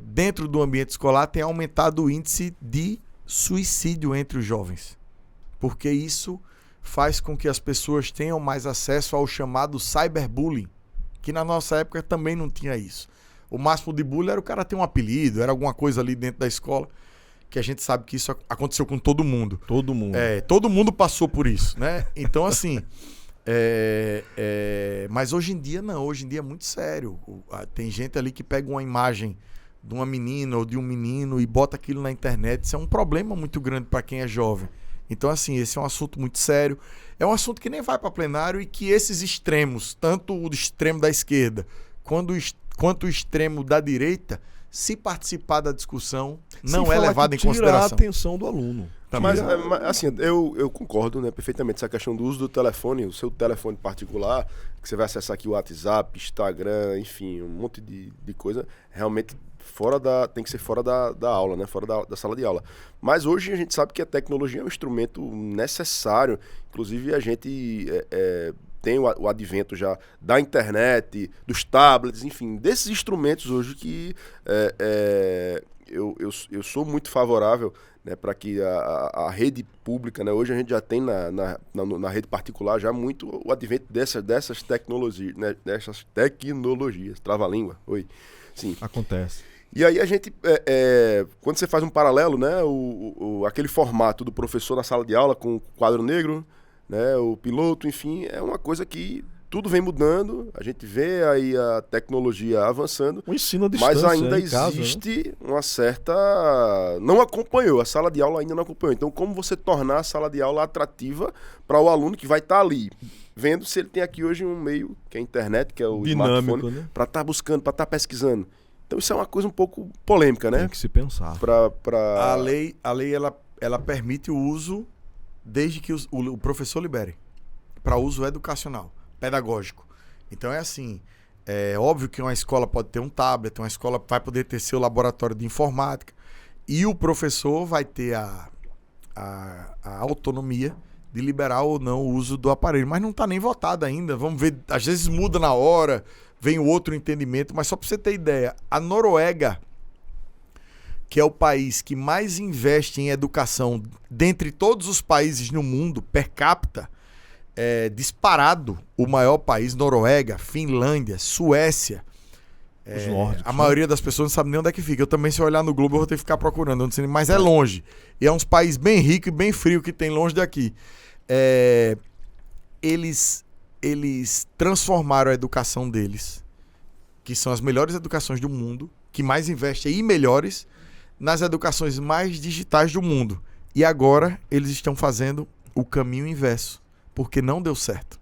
dentro do ambiente escolar tem aumentado o índice de suicídio entre os jovens. Porque isso faz com que as pessoas tenham mais acesso ao chamado cyberbullying, que na nossa época também não tinha isso. O máximo de bullying era o cara ter um apelido, era alguma coisa ali dentro da escola, que a gente sabe que isso aconteceu com todo mundo. Todo mundo. Todo mundo passou por isso, né? Então, assim... mas hoje em dia não, hoje em dia é muito sério. Tem gente ali que pega uma imagem de uma menina ou de um menino e bota aquilo na internet. Isso é um problema muito grande para quem é jovem. Então, assim, esse é um assunto muito sério. É um assunto que nem vai para plenário e que esses extremos, tanto o extremo da esquerda quanto o extremo da direita, se participar da discussão, não é levado em consideração. Tira a atenção do aluno. Mas, assim, eu concordo, né, perfeitamente essa questão do uso do telefone, o seu telefone particular, que você vai acessar aqui o WhatsApp, Instagram, enfim, um monte de coisa, realmente tem que ser fora da aula, né, fora da sala de aula. Mas hoje a gente sabe que a tecnologia é um instrumento necessário, inclusive a gente tem o advento já da internet, dos tablets, enfim, desses instrumentos hoje que eu sou muito favorável, né, para que a rede pública, né, hoje a gente já tem na rede particular já muito o advento dessas tecnologias, né, dessas tecnologias. Trava-língua, oi. Sim. Acontece. E aí a gente, quando você faz um paralelo, né, aquele formato do professor na sala de aula com o quadro negro, né, o piloto, enfim, é uma coisa que tudo vem mudando, a gente vê aí a tecnologia avançando, o ensino à distância, mas ainda existe uma certa... Não acompanhou, a sala de aula ainda não acompanhou. Então, como você tornar a sala de aula atrativa para o aluno que vai estar ali, vendo se ele tem aqui hoje um meio, que é a internet, que é o dinâmico, smartphone, né? Para estar buscando, para estar pesquisando. Então, isso é uma coisa um pouco polêmica, né? Tem que se pensar. A lei ela permite o uso desde que o professor libere, para uso educacional, pedagógico. Então é assim, é óbvio que uma escola pode ter um tablet, uma escola vai poder ter seu laboratório de informática e o professor vai ter a autonomia de liberar ou não o uso do aparelho, mas não está nem votado ainda, vamos ver, às vezes muda na hora, vem outro entendimento, mas só para você ter ideia, a Noruega, que é o país que mais investe em educação dentre todos os países no mundo, per capita, disparado o maior país, Noruega, Finlândia, Suécia. Os nórdicos, a maioria das pessoas não sabe nem onde é que fica. Eu também, se eu olhar no Globo, eu vou ter que ficar procurando, mas é longe. E é uns países bem ricos e bem frios que tem longe daqui. Eles transformaram a educação deles, que são as melhores educações do mundo, que mais investem e melhores nas educações mais digitais do mundo. E agora eles estão fazendo o caminho inverso, porque não deu certo.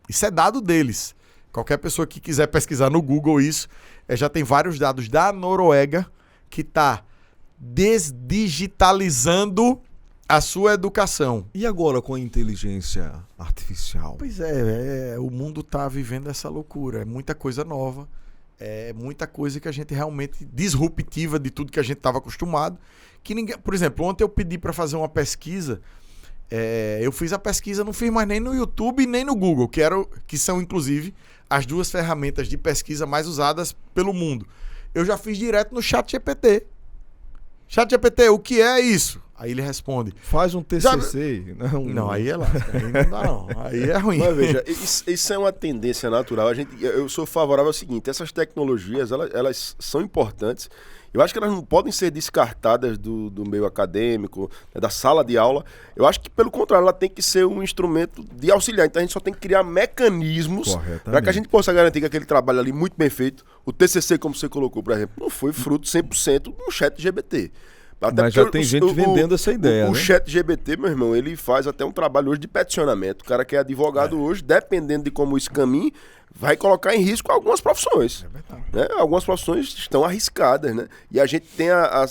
Isso é dado deles. Qualquer pessoa que quiser pesquisar no Google isso, já tem vários dados da Noruega que está desdigitalizando a sua educação. E agora com a inteligência artificial? Pois o mundo está vivendo essa loucura. É muita coisa nova, é muita coisa que a gente realmente disruptiva de tudo que a gente estava acostumado. Que ninguém, por exemplo, ontem eu pedi para fazer uma pesquisa. Eu fiz a pesquisa, não fiz mais nem no YouTube nem no Google, que são inclusive as duas ferramentas de pesquisa mais usadas pelo mundo. Eu já fiz direto no ChatGPT. ChatGPT, o que é isso? Aí ele responde. Faz um TCC. Não, aí é lá. Aí não dá não. Aí é ruim. Mas veja, isso é uma tendência natural. Eu sou favorável ao seguinte, essas tecnologias, elas são importantes. Eu acho que elas não podem ser descartadas do meio acadêmico, da sala de aula. Eu acho que, pelo contrário, ela tem que ser um instrumento de auxiliar. Então a gente só tem que criar mecanismos para que a gente possa garantir que aquele trabalho ali muito bem feito, o TCC, como você colocou, por exemplo, não foi fruto 100% do ChatGPT. Até mas já tem gente vendendo essa ideia, o ChatGPT, meu irmão, ele faz até um trabalho hoje de peticionamento. O cara que é advogado hoje, dependendo de como isso caminha, vai colocar em risco algumas profissões. Né? Algumas profissões estão arriscadas, né? E a gente tem a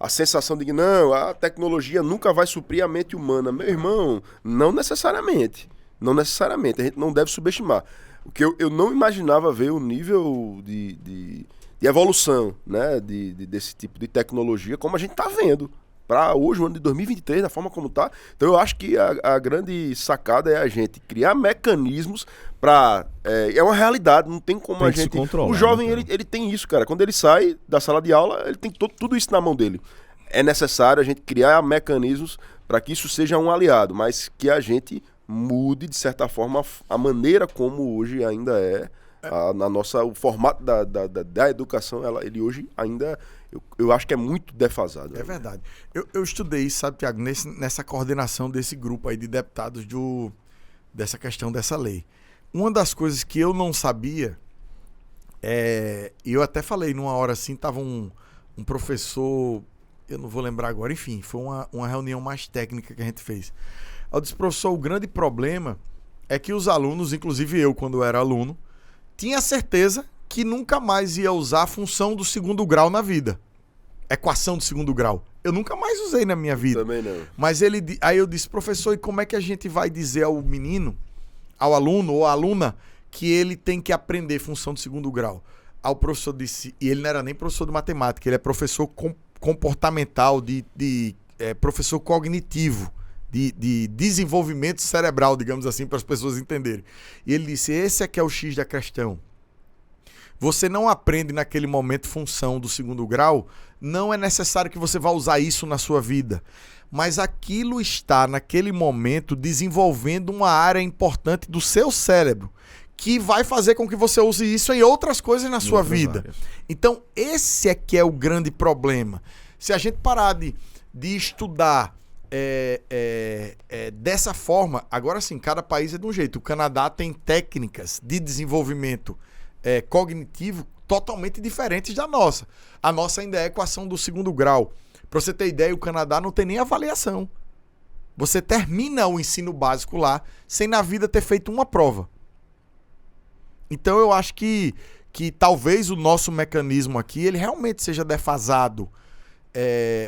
sensação de que não, a tecnologia nunca vai suprir a mente humana. Meu irmão, não necessariamente. Não necessariamente. A gente não deve subestimar. O que eu não imaginava ver o nível de evolução, né, desse tipo de tecnologia, como a gente está vendo. Para hoje, o ano de 2023, da forma como está. Então, eu acho que a grande sacada é a gente criar mecanismos para... É uma realidade, não tem como a gente... O jovem, ele tem isso, cara. Quando ele sai da sala de aula, ele tem tudo isso na mão dele. É necessário a gente criar mecanismos para que isso seja um aliado, mas que a gente mude, de certa forma, a maneira como hoje ainda é. O formato da educação, ele hoje ainda, eu acho que é muito defasado. É verdade. Eu estudei isso, sabe, Tiago, nessa coordenação desse grupo aí de deputados dessa questão dessa lei. Uma das coisas que eu não sabia, eu até falei numa hora assim, tava um professor, eu não vou lembrar agora, enfim, foi uma reunião mais técnica que a gente fez. Eu disse, professor, o grande problema é que os alunos, inclusive eu, quando eu era aluno, tinha certeza que nunca mais ia usar a função do segundo grau na vida. Equação do segundo grau. Eu nunca mais usei na minha vida. Também não. Mas aí eu disse, professor, e como é que a gente vai dizer ao menino, ao aluno ou à aluna, que ele tem que aprender função do segundo grau? Aí o professor disse, e ele não era nem professor de matemática, ele é professor comportamental, professor cognitivo, de desenvolvimento cerebral, digamos assim, para as pessoas entenderem. E ele disse, esse é que é o X da questão. Você não aprende naquele momento função do segundo grau, não é necessário que você vá usar isso na sua vida. Mas aquilo está, naquele momento, desenvolvendo uma área importante do seu cérebro, que vai fazer com que você use isso em outras coisas na sua vida. Áreas. Então, esse é que é o grande problema. Se a gente parar de estudar dessa forma, agora sim, cada país é de um jeito. O Canadá tem técnicas de desenvolvimento cognitivo totalmente diferentes da nossa. A nossa ainda é equação do segundo grau. Para você ter ideia, o Canadá não tem nem avaliação. Você termina o ensino básico lá sem na vida ter feito uma prova. Então eu acho que talvez o nosso mecanismo aqui ele realmente seja defasado.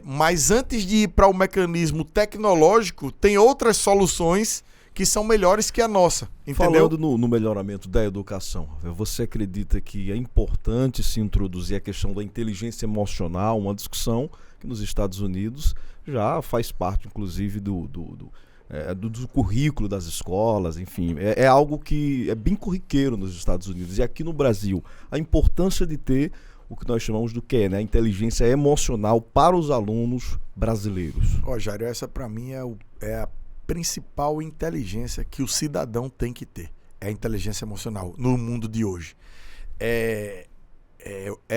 Mas antes de ir para o mecanismo tecnológico, tem outras soluções que são melhores que a nossa, entendeu? Falando no melhoramento da educação, você acredita que é importante se introduzir a questão da inteligência emocional, uma discussão que nos Estados Unidos já faz parte, inclusive, do currículo das escolas, enfim, é algo que é bem corriqueiro nos Estados Unidos. E aqui no Brasil, a importância de ter o que nós chamamos do QE, né? A inteligência emocional para os alunos brasileiros. Jairo, essa para mim é a principal inteligência que o cidadão tem que ter. É a inteligência emocional no mundo de hoje. É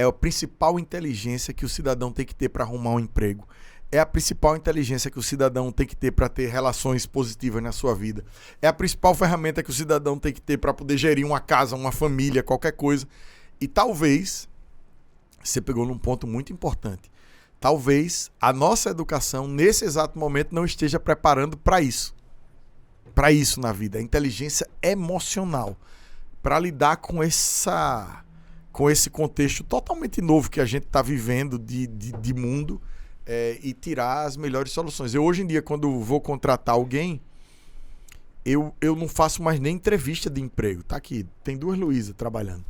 a principal inteligência que o cidadão tem que ter para arrumar um emprego. É a principal inteligência que o cidadão tem que ter para ter relações positivas na sua vida. É a principal ferramenta que o cidadão tem que ter para poder gerir uma casa, uma família, qualquer coisa. E talvez, você pegou num ponto muito importante, talvez a nossa educação, nesse exato momento, não esteja preparando para isso. Para isso na vida. A inteligência emocional. Para lidar com esse contexto totalmente novo que a gente está vivendo de mundo e tirar as melhores soluções. Eu, hoje em dia, quando vou contratar alguém, eu não faço mais nem entrevista de emprego. Tá aqui, tem 2 Luísa trabalhando.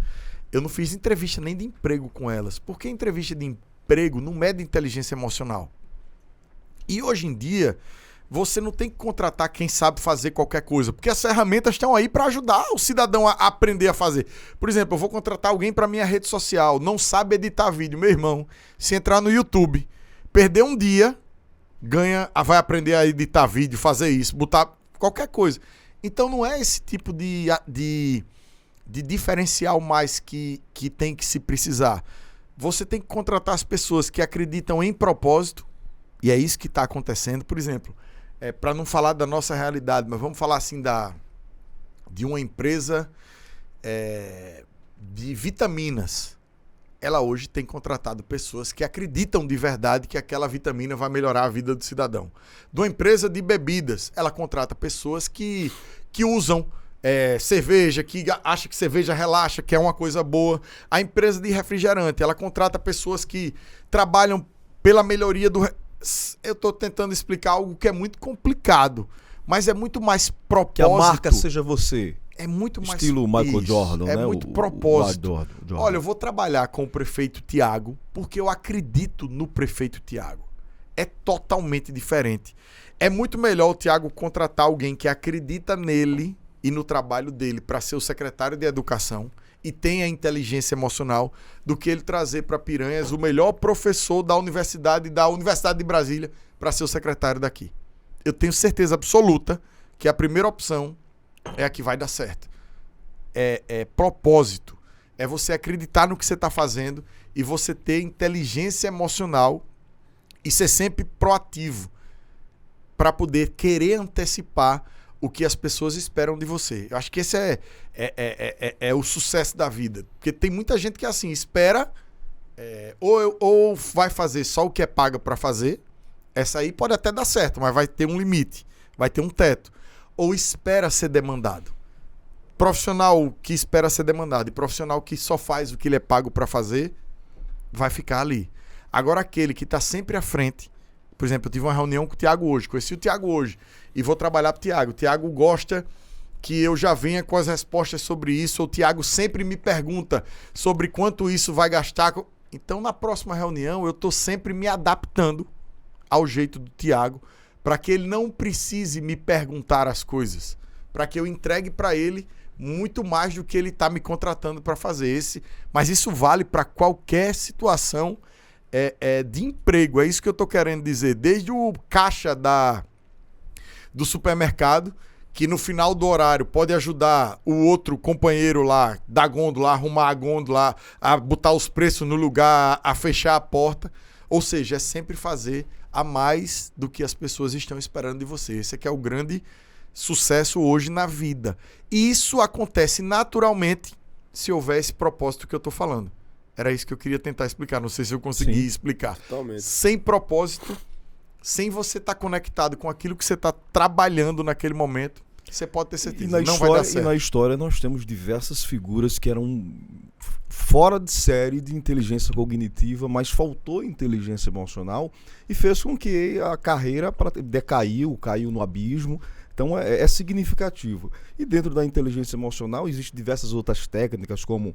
Eu não fiz entrevista nem de emprego com elas. Porque entrevista de emprego não mede inteligência emocional. E hoje em dia, você não tem que contratar quem sabe fazer qualquer coisa. Porque as ferramentas estão aí para ajudar o cidadão a aprender a fazer. Por exemplo, eu vou contratar alguém para minha rede social. Não sabe editar vídeo. Meu irmão, se entrar no YouTube, perder um dia, vai aprender a editar vídeo, fazer isso, botar qualquer coisa. Então não é esse tipo de diferencial mais que tem que se precisar. Você tem que contratar as pessoas que acreditam em propósito, e é isso que está acontecendo. Por exemplo, para não falar da nossa realidade, mas vamos falar assim de uma empresa de vitaminas. Ela hoje tem contratado pessoas que acreditam de verdade que aquela vitamina vai melhorar a vida do cidadão. De uma empresa de bebidas, ela contrata pessoas que usam cerveja, que acha que cerveja relaxa, que é uma coisa boa. A empresa de refrigerante, ela contrata pessoas que trabalham pela melhoria do... Eu estou tentando explicar algo que é muito complicado, mas é muito mais propósito. Que a marca seja você. É muito mais... Estilo Michael Jordan, é né? muito propósito. Jordan. Olha, eu vou trabalhar com o prefeito Tiago porque eu acredito no prefeito Tiago. É totalmente diferente. É muito melhor o Tiago contratar alguém que acredita nele e no trabalho dele para ser o secretário de educação e tenha inteligência emocional do que ele trazer para Piranhas o melhor professor da Universidade de Brasília para ser o secretário daqui. Eu tenho certeza absoluta que a primeira opção é a que vai dar certo. É propósito. É você acreditar no que você está fazendo e você ter inteligência emocional e ser sempre proativo para poder querer antecipar o que as pessoas esperam de você. Eu acho que esse é o sucesso da vida. Porque tem muita gente que assim, espera ou vai fazer só o que é pago para fazer. Essa aí pode até dar certo, mas vai ter um limite, vai ter um teto. Ou espera ser demandado. Profissional que espera ser demandado e profissional que só faz o que ele é pago para fazer, vai ficar ali. Agora aquele que está sempre à frente, por exemplo, eu tive uma reunião com o Tiago hoje, conheci o Tiago hoje e vou trabalhar para o Tiago. O Tiago gosta que eu já venha com as respostas sobre isso, o Tiago sempre me pergunta sobre quanto isso vai gastar. Então, na próxima reunião, eu estou sempre me adaptando ao jeito do Tiago, para que ele não precise me perguntar as coisas, para que eu entregue para ele muito mais do que ele está me contratando para fazer. Mas isso vale para qualquer situação de emprego, é isso que eu estou querendo dizer. Desde o caixa do supermercado, que no final do horário pode ajudar o outro companheiro lá da gôndola, a arrumar a gôndola, a botar os preços no lugar, a fechar a porta. Ou seja, é sempre fazer a mais do que as pessoas estão esperando de você. Esse aqui é o grande sucesso hoje na vida. E isso acontece naturalmente se houver esse propósito que eu estou falando. Era isso que eu queria tentar explicar. Não sei se eu consegui explicar. Totalmente. Sem propósito, sem você estar conectado com aquilo que você está trabalhando naquele momento, você pode ter certeza. Não vai dar certo. E na história nós temos diversas figuras que eram fora de série de inteligência cognitiva, mas faltou inteligência emocional e fez com que a carreira caiu no abismo. Então é significativo. E dentro da inteligência emocional existem diversas outras técnicas, como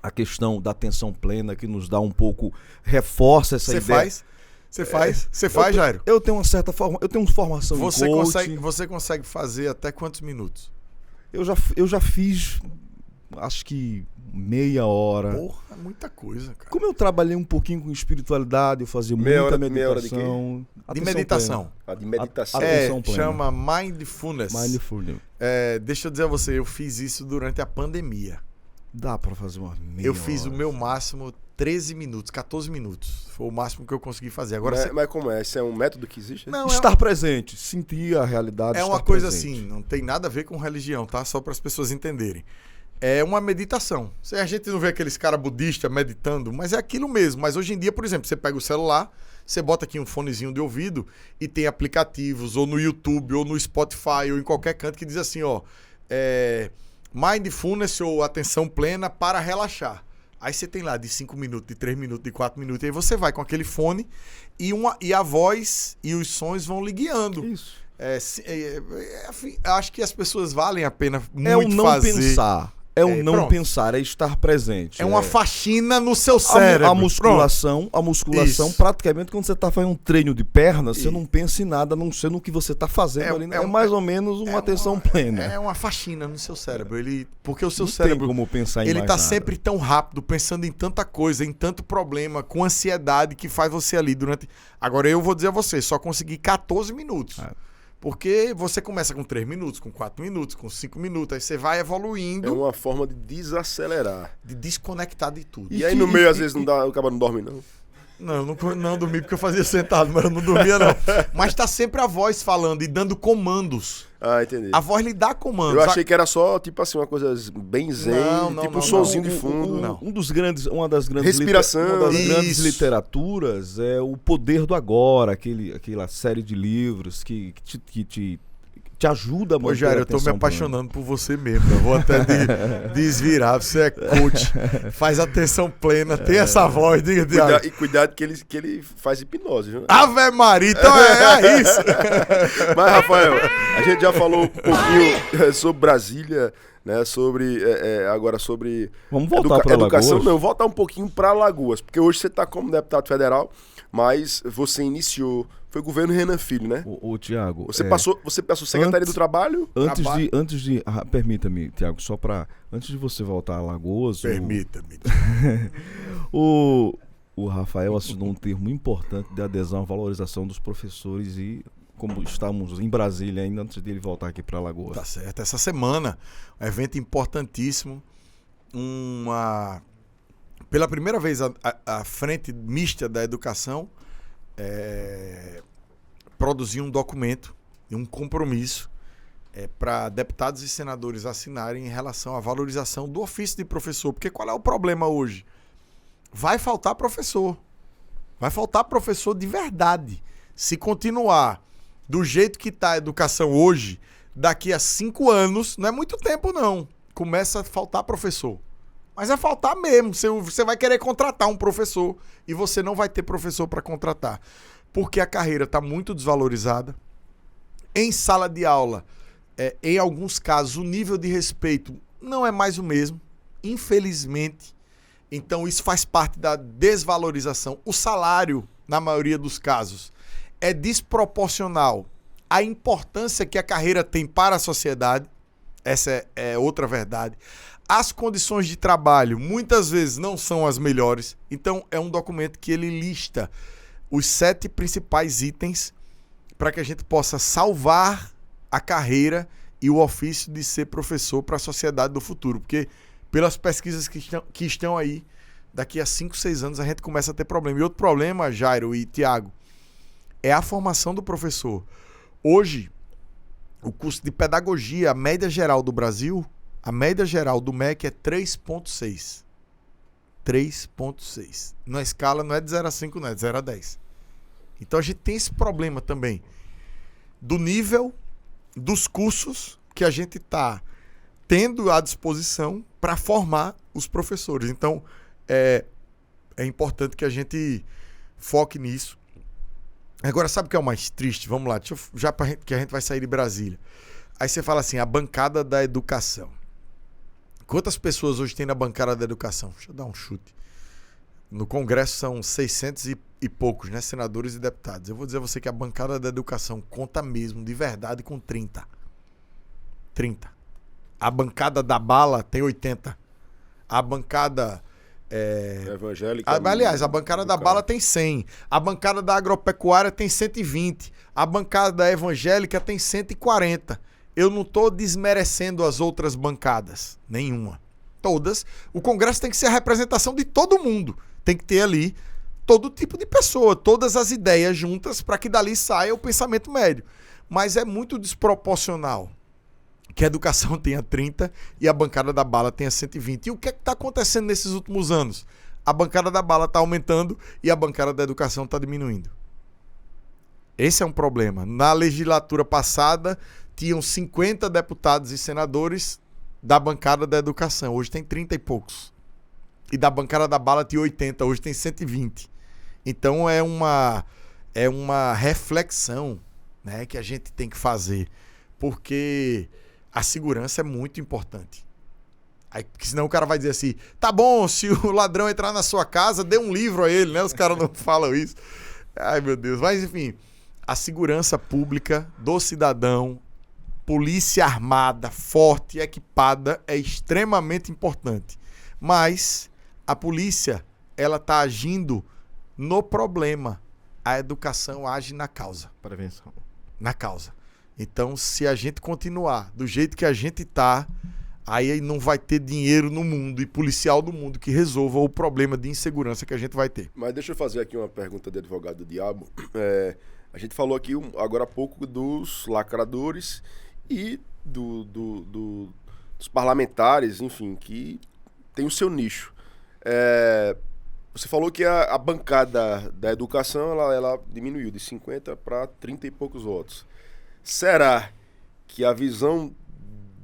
a questão da atenção plena, que nos dá um pouco, reforça essa ideia. Você faz, Jairo? Eu tenho uma certa forma, eu tenho uma formação em coaching. Você consegue fazer até quantos minutos? Eu já fiz, acho que meia hora. Porra, é muita coisa, cara. Como eu trabalhei um pouquinho com espiritualidade, eu fazia muita meditação. De meditação. De meditação. Atenção plena. Chama Mindfulness. Mindfulness. Deixa eu dizer a você, eu fiz isso durante a pandemia. Dá pra fazer uma meia Eu fiz hora. o meu máximo 13 minutos, 14 minutos. Foi o máximo que eu consegui fazer. Agora, Mas como é? Isso é um método que existe? Não, Estar presente, sentir a realidade. É uma estar coisa presente. assim, não tem nada a ver com religião, tá? Só para as pessoas entenderem. é uma meditação. A gente não vê aqueles caras budistas meditando, mas é aquilo mesmo. Mas hoje em dia, por exemplo, você pega o celular, você bota aqui um fonezinho de ouvido e tem aplicativos, ou no YouTube, ou no Spotify, ou em qualquer canto que diz assim, ó, mindfulness ou atenção plena para relaxar. Aí você tem lá de 5 minutos, de 3 minutos, de 4 minutos, e aí você vai com aquele fone e a voz e os sons vão lhe guiando. Isso. Acho que as pessoas valem a pena muito É o não fazer. pensar. É o não pronto. pensar, é estar presente. É uma faxina no seu cérebro. A musculação, Isso. praticamente quando você está fazendo um treino de perna, você não pensa em nada, a não ser no que você está fazendo ali. É mais ou menos uma atenção plena. É uma faxina no seu cérebro. Porque o seu Não cérebro, tem como pensar em ele mais tá nada. sempre tão rápido, pensando em tanta coisa, em tanto problema, com ansiedade que faz você ali durante... Agora eu vou dizer a você, só consegui 14 minutos. Porque você começa com 3 minutos, com 4 minutos, com 5 minutos, aí você vai evoluindo. É uma forma de desacelerar. De desconectar de tudo. E aí no meio, às vezes, o cara não dorme, não. Não, eu não dormi porque eu fazia sentado, mas eu não dormia, não. Mas tá sempre a voz falando e dando comandos. Ah, entendi. A voz lhe dá comandos. Eu achei que era só, tipo assim, uma coisa bem zen, tipo um sonzinho de fundo. Não. Uma das grandes Respiração. uma das grandes Isso. literaturas é O Poder do Agora, aquela série de livros que te ajuda a manter Ô, Jair, a eu tô me atenção apaixonando por você mesmo. Eu vou até desvirar. Você é coach, faz atenção plena, tem essa voz, diga, Thiago. E cuidado que ele faz hipnose, viu? Ave Maria, então é isso. Mas, Rafael, a gente já falou um pouquinho sobre Brasília, né? Agora sobre Vamos voltar para educação. Alagoas? Não, voltar um pouquinho para Alagoas, porque hoje você está como deputado federal, mas você iniciou, foi o governo Renan Filho, né? O Tiago, Você passou Secretaria do Trabalho? Permita-me, Tiago, antes de você voltar a Alagoas, Permita-me. o Rafael assinou um termo importante de adesão à valorização dos professores e como estamos em Brasília ainda antes dele voltar aqui para Alagoas. Tá certo. Essa semana, um evento importantíssimo, pela primeira vez a Frente Mista da Educação produziu um documento e um compromisso para deputados e senadores assinarem em relação à valorização do ofício de professor. Porque qual é o problema hoje? Vai faltar professor. Vai faltar professor de verdade. Se continuar do jeito que está a educação hoje, daqui a 5 anos, não é muito tempo não, começa a faltar professor. Mas é faltar mesmo. Você vai querer contratar um professor e você não vai ter professor para contratar. Porque a carreira está muito desvalorizada. Em sala de aula, em alguns casos, o nível de respeito não é mais o mesmo, infelizmente. Então, isso faz parte da desvalorização. O salário, na maioria dos casos, é desproporcional à importância que a carreira tem para a sociedade. Essa é outra verdade. As condições de trabalho, muitas vezes, não são as melhores. Então, é um documento que ele lista os 7 principais itens para que a gente possa salvar a carreira e o ofício de ser professor para a sociedade do futuro. Porque, pelas pesquisas que estão aí, daqui a 5, 6 anos a gente começa a ter problema. E outro problema, Jairo e Tiago, é a formação do professor. Hoje, o curso de pedagogia, a média geral do Brasil, a média geral do MEC é 3,6. 3,6. Na escala não é de 0 a 5, não é de 0 a 10. Então a gente tem esse problema também do nível dos cursos que a gente está tendo à disposição para formar os professores. Então é importante que a gente foque nisso. Agora, sabe o que é o mais triste? Vamos lá, que a gente vai sair de Brasília. Aí você fala assim, a bancada da educação. Quantas pessoas hoje tem na bancada da educação? Deixa eu dar um chute. No Congresso são 600 e poucos, né? Senadores e deputados. Eu vou dizer a você que a bancada da educação conta mesmo, de verdade, com 30. 30. A bancada da bala tem 80. A bancada... evangélica. Aliás, a bancada da bala tem 100. A bancada da agropecuária tem 120. A bancada da evangélica tem 140. Eu não estou desmerecendo as outras bancadas. Nenhuma. Todas. O Congresso tem que ser a representação de todo mundo. Tem que ter ali todo tipo de pessoa, todas as ideias juntas para que dali saia o pensamento médio. Mas é muito desproporcional que a educação tenha 30 e a bancada da bala tenha 120. E o que é que está acontecendo nesses últimos anos? A bancada da bala está aumentando e a bancada da educação está diminuindo. Esse é um problema. Na legislatura passada, tinham 50 deputados e senadores da bancada da educação. Hoje tem 30 e poucos. E da bancada da bala tinha 80, hoje tem 120. Então é uma reflexão, né, que a gente tem que fazer. Porque a segurança é muito importante. Aí, porque senão o cara vai dizer assim, tá bom, se o ladrão entrar na sua casa, dê um livro a ele, né? Os caras não falam isso. Ai, meu Deus. Mas, enfim, a segurança pública do cidadão, polícia armada, forte, equipada, é extremamente importante. Mas a polícia, ela tá agindo no problema. A educação age na causa. Prevenção. Na causa. Então, se a gente continuar do jeito que a gente tá, aí não vai ter dinheiro no mundo e policial do mundo que resolva o problema de insegurança que a gente vai ter. Mas deixa eu fazer aqui uma pergunta de advogado do diabo. A gente falou aqui agora há pouco dos lacradores e dos parlamentares, enfim, que tem o seu nicho. Você falou que a bancada da educação ela diminuiu de 50 para 30 e poucos votos. Será que a visão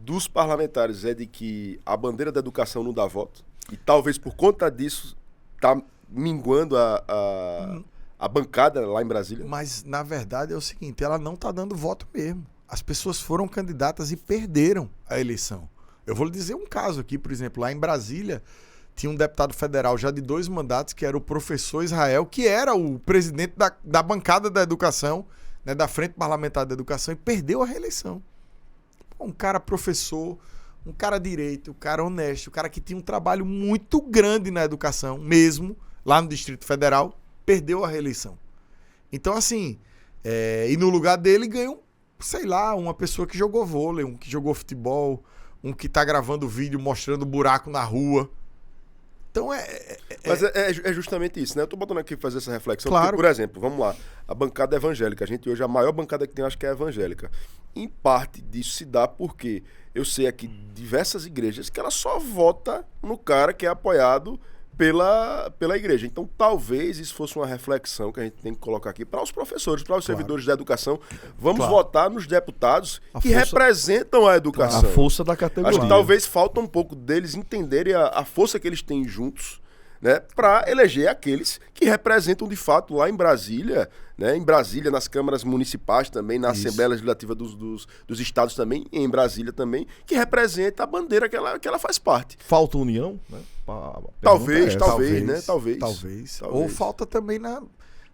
dos parlamentares é de que a bandeira da educação não dá voto? E talvez por conta disso está minguando a bancada lá em Brasília? Mas, na verdade, é o seguinte, ela não está dando voto mesmo. As pessoas foram candidatas e perderam a eleição. Eu vou lhe dizer um caso aqui, por exemplo, lá em Brasília, tinha um deputado federal já de 2 mandatos, que era o professor Israel, que era o presidente da bancada da educação, né, da Frente Parlamentar da Educação, e perdeu a reeleição. Um cara professor, um cara direito, um cara honesto, um cara que tinha um trabalho muito grande na educação, mesmo, lá no Distrito Federal, perdeu a reeleição. Então, assim, e no lugar dele ganhou, sei lá, uma pessoa que jogou vôlei, um que jogou futebol, um que tá gravando vídeo mostrando buraco na rua. Então Mas é justamente isso, né? Eu tô botando aqui pra fazer essa reflexão. Claro. Porque, por exemplo, vamos lá. A bancada evangélica. A gente hoje, a maior bancada que tem, acho que é evangélica. Em parte disso se dá porque eu sei aqui diversas igrejas que ela só vota no cara que é apoiado pela igreja. Então, talvez isso fosse uma reflexão que a gente tem que colocar aqui para os professores, para os servidores da educação. Vamos votar nos deputados que representam a educação. A força da categoria. Acho que talvez falta um pouco deles entenderem a força que eles têm juntos, né, para eleger aqueles que representam de fato lá em Brasília, né, em Brasília, nas câmaras municipais também, na Assembleia Legislativa dos estados também, em Brasília também, que representa a bandeira que ela faz parte. Falta união, né? Talvez, né? Talvez. Ou falta também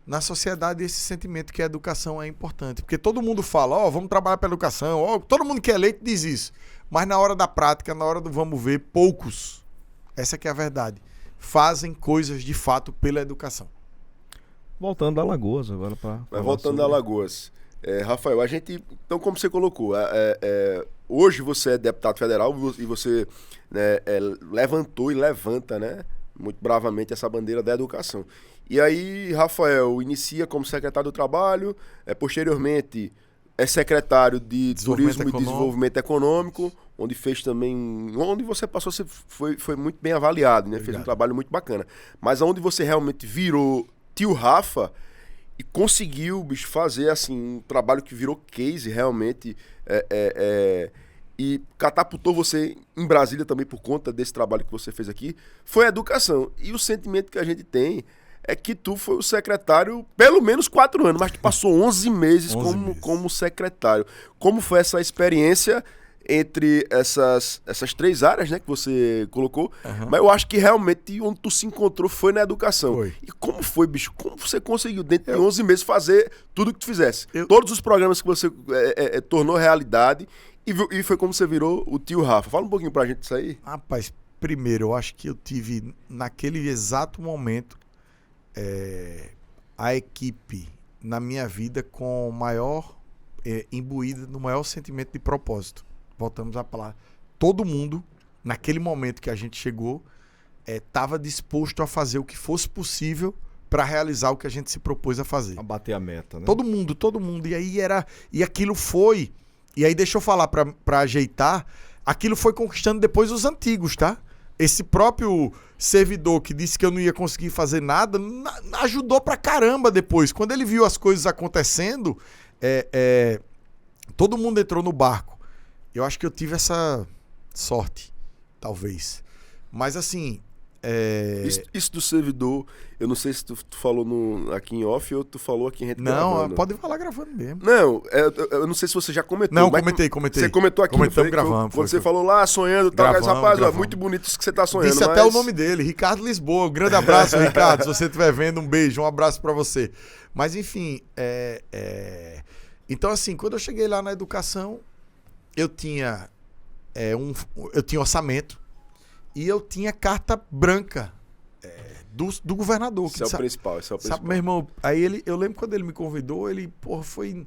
na sociedade esse sentimento que a educação é importante. Porque todo mundo fala, vamos trabalhar pela educação, todo mundo que é eleito diz isso. Mas na hora da prática, na hora do vamos ver, poucos, essa que é a verdade, fazem coisas de fato pela educação. Voltando a Alagoas agora para... Mas voltando a Alagoas. Rafael, a gente, então como você colocou, hoje você é deputado federal e você, né, levantou e levanta, né, muito bravamente essa bandeira da educação. E aí, Rafael inicia como secretário do Trabalho, posteriormente é secretário de Turismo e Desenvolvimento Econômico, onde fez também, onde você passou, você foi muito bem avaliado, né? Obrigado. Fez um trabalho muito bacana. Mas onde você realmente virou tio Rafa e conseguiu, bicho, fazer assim um trabalho que virou case realmente e catapultou você em Brasília também por conta desse trabalho que você fez aqui, foi a educação. E o sentimento que a gente tem é que tu foi o secretário pelo menos 4 anos, mas tu passou 11 meses como secretário. Como foi essa experiência entre essas 3 áreas, né, que você colocou? Mas eu acho que realmente onde tu se encontrou foi na educação. Foi. E como foi, bicho? Como você conseguiu, dentro de 11 meses, fazer tudo que tu fizesse? Todos os programas que você tornou realidade e foi como você virou o tio Rafa. Fala um pouquinho pra gente disso aí. Rapaz, primeiro, eu acho que eu tive, naquele exato momento, a equipe na minha vida com maior imbuída no maior sentimento de propósito. Voltamos a falar. Todo mundo, naquele momento que a gente chegou, estava disposto a fazer o que fosse possível para realizar o que a gente se propôs a fazer. A bater a meta, né? Todo mundo. E aí e aquilo foi E aí deixa eu falar pra ajeitar, aquilo foi conquistando depois os antigos, tá? Esse próprio servidor que disse que eu não ia conseguir fazer nada, ajudou pra caramba depois. Quando ele viu as coisas acontecendo, todo mundo entrou no barco. Eu acho que eu tive essa sorte, talvez. Mas assim... Isso do servidor, eu não sei se tu falou aqui em off ou tu falou aqui em rede gravando. Não, pode falar gravando mesmo. Não, eu não sei se você já comentou. Não, comentei. Você comentou aqui, Comentamos, gravando. Quando você falou lá, sonhando, tal, rapaz, ó, muito bonito isso que você tá sonhando. Disse até o nome dele, Ricardo Lisboa. Um grande abraço, Ricardo. Se você estiver vendo, um beijo, um abraço pra você. Mas enfim, então assim, quando eu cheguei lá na educação, eu tinha orçamento. E eu tinha carta branca do governador. Isso é o principal. Sabe, meu irmão, aí eu lembro quando ele me convidou, foi...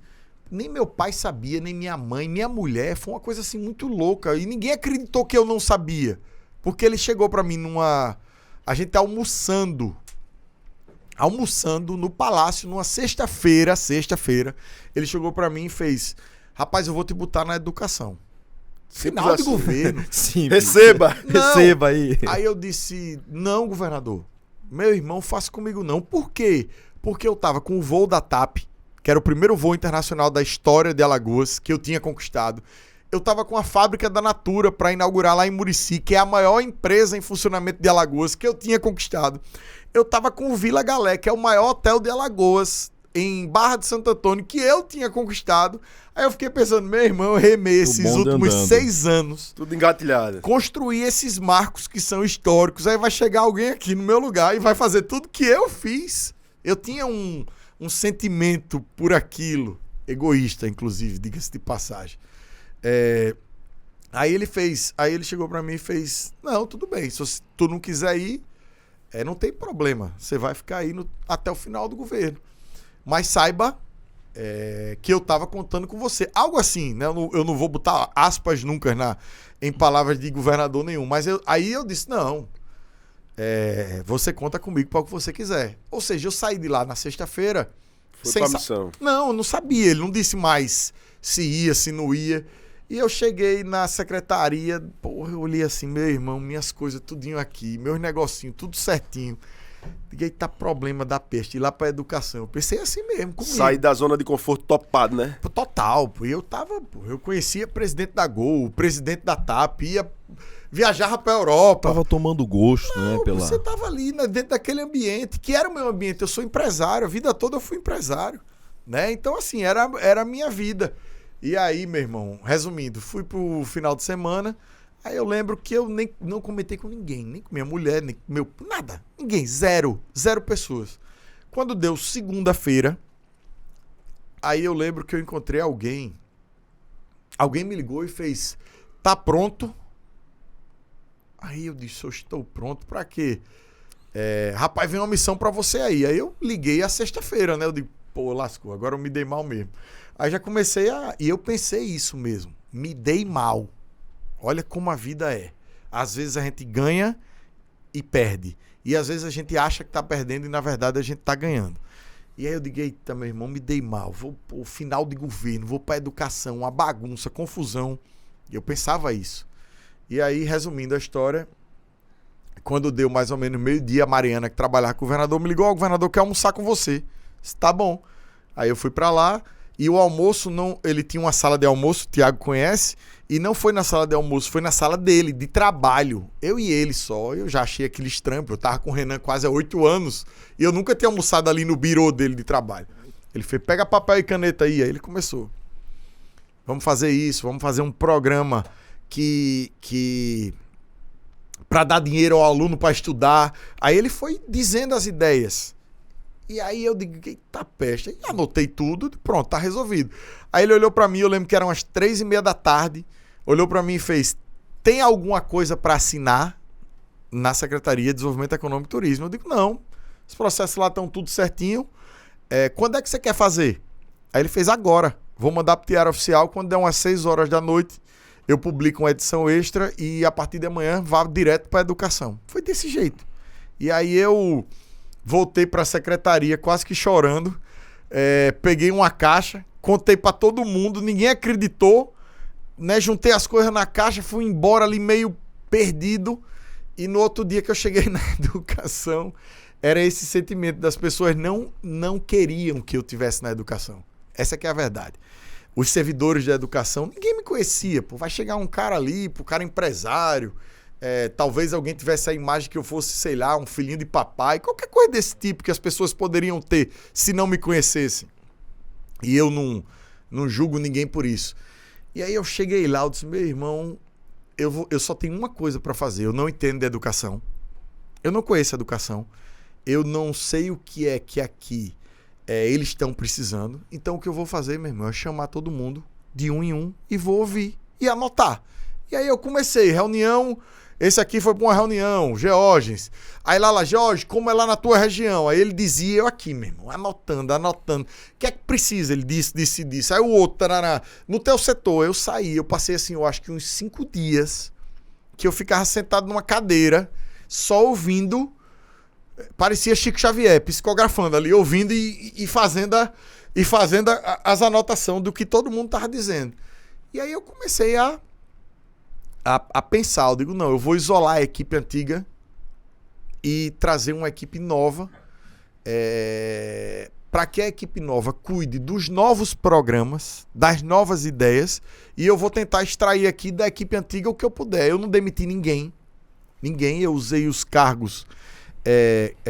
Nem meu pai sabia, nem minha mãe, minha mulher. Foi uma coisa assim muito louca. E ninguém acreditou que eu não sabia. Porque ele chegou pra mim a gente almoçando no palácio, numa sexta-feira. Ele chegou pra mim e fez: rapaz, eu vou te botar na educação. Final de governo. Receba aí. Aí eu disse: não, governador, meu irmão, faça comigo não. Por quê? Porque eu tava com o voo da TAP, que era o primeiro voo internacional da história de Alagoas, que eu tinha conquistado. Eu tava com a fábrica da Natura para inaugurar lá em Murici, que é a maior empresa em funcionamento de Alagoas, que eu tinha conquistado. Eu tava com o Vila Galé, que é o maior hotel de Alagoas, em Barra de Santo Antônio, que eu tinha conquistado. Aí eu fiquei pensando: meu irmão, eu remei esses últimos 6 anos. Tudo engatilhado. Construir esses marcos que são históricos. Aí vai chegar alguém aqui no meu lugar e vai fazer tudo que eu fiz. Eu tinha um sentimento por aquilo. Egoísta, inclusive, diga-se de passagem. Aí ele chegou pra mim e fez: não, tudo bem, se tu não quiser ir, não tem problema. Você vai ficar aí até o final do governo. Mas saiba que eu tava contando com você. Algo assim, né? Eu não vou botar aspas nunca em palavras de governador nenhum. Mas aí eu disse: não, você conta comigo para o que você quiser. Ou seja, eu saí de lá na sexta-feira. Foi pra missão. Não, eu não sabia. Ele não disse mais se ia, se não ia. E eu cheguei na secretaria. Porra, eu olhei assim: meu irmão, minhas coisas tudinho aqui, meus negocinhos, tudo certinho. Diga, tá problema da peste, ir lá pra educação. Eu pensei assim mesmo, comigo. Sair da zona de conforto topado, né? Total, pô. Eu conhecia presidente da Gol, presidente da TAP, viajava pra Europa. Tava tomando gosto, não, né? Você tava ali, né, dentro daquele ambiente, que era o meu ambiente. Eu sou empresário, a vida toda eu fui empresário, né? Então, assim, era a minha vida. E aí, meu irmão, resumindo, fui pro final de semana. Aí eu lembro que eu não comentei com ninguém, nem com minha mulher, nem com nada. Ninguém, zero pessoas. Quando deu segunda-feira, aí eu lembro que eu encontrei alguém. Alguém me ligou e fez: tá pronto? Aí eu disse: eu estou pronto pra quê? Rapaz, vem uma missão pra você aí. Aí eu liguei a sexta-feira, né? Eu digo: pô, lascou, agora eu me dei mal mesmo. Aí já comecei e eu pensei isso mesmo, me dei mal. Olha como a vida é. Às vezes a gente ganha e perde. E às vezes a gente acha que tá perdendo e na verdade a gente tá ganhando. E aí eu digo: eita, meu irmão, me dei mal. Vou pro final de governo, vou pra educação, uma bagunça, confusão. E eu pensava isso. E aí, resumindo a história, quando deu mais ou menos meio-dia, a Mariana, que trabalhava com o governador, me ligou: o governador quer almoçar com você. Disse: tá bom. Aí eu fui pra lá. E o almoço, ele tinha uma sala de almoço, o Thiago conhece, e não foi na sala de almoço, foi na sala dele, de trabalho. Eu e ele só. Eu já achei aquilo estranho, porque eu tava com o Renan quase há 8 anos, e eu nunca tinha almoçado ali no birô dele de trabalho. Ele fez: pega papel e caneta aí. Aí ele começou: vamos fazer isso, vamos fazer um programa para dar dinheiro ao aluno para estudar. Aí ele foi dizendo as ideias. E aí eu digo: eita peste. E anotei tudo, pronto, tá resolvido. Aí ele olhou pra mim, eu lembro que eram umas 3:30 da tarde, olhou pra mim e fez: tem alguma coisa pra assinar na Secretaria de Desenvolvimento Econômico e Turismo? Eu digo: não, os processos lá estão tudo certinho. Quando é que você quer fazer? Aí ele fez: agora. Vou mandar pro Diário Oficial, quando der umas 6 horas da noite, eu publico uma edição extra e a partir de amanhã vá direto pra educação. Foi desse jeito. E aí eu voltei para a secretaria quase que chorando, peguei uma caixa, contei para todo mundo, ninguém acreditou, né, juntei as coisas na caixa, fui embora ali meio perdido. E no outro dia que eu cheguei na educação, era esse sentimento das pessoas não queriam que eu tivesse na educação. Essa que é a verdade. Os servidores da educação, ninguém me conhecia. Pô, vai chegar um cara ali, o cara empresário, talvez alguém tivesse a imagem que eu fosse, sei lá, um filhinho de papai, qualquer coisa desse tipo que as pessoas poderiam ter se não me conhecessem. E eu não julgo ninguém por isso. E aí eu cheguei lá, eu disse, meu irmão, eu só tenho uma coisa para fazer, eu não entendo de educação, eu não conheço educação, eu não sei o que é que aqui eles estão precisando, então o que eu vou fazer, meu irmão, é chamar todo mundo de um em um e vou ouvir e anotar. E aí eu comecei, reunião, esse aqui foi para uma reunião, Georges. Aí lá, Georges, como é lá na tua região? Aí ele dizia, eu aqui, meu irmão, anotando. O que é que precisa? Ele disse. Aí o outro, tarará, no teu setor, eu saí, eu passei assim, eu acho que uns 5 dias que eu ficava sentado numa cadeira, só ouvindo, parecia Chico Xavier, psicografando ali, ouvindo e fazendo as anotações do que todo mundo estava dizendo. E aí eu comecei a pensar, eu digo, não, eu vou isolar a equipe antiga e trazer uma equipe nova, para que a equipe nova cuide dos novos programas, das novas ideias, e eu vou tentar extrair aqui da equipe antiga o que eu puder. Eu não demiti ninguém, eu usei os cargos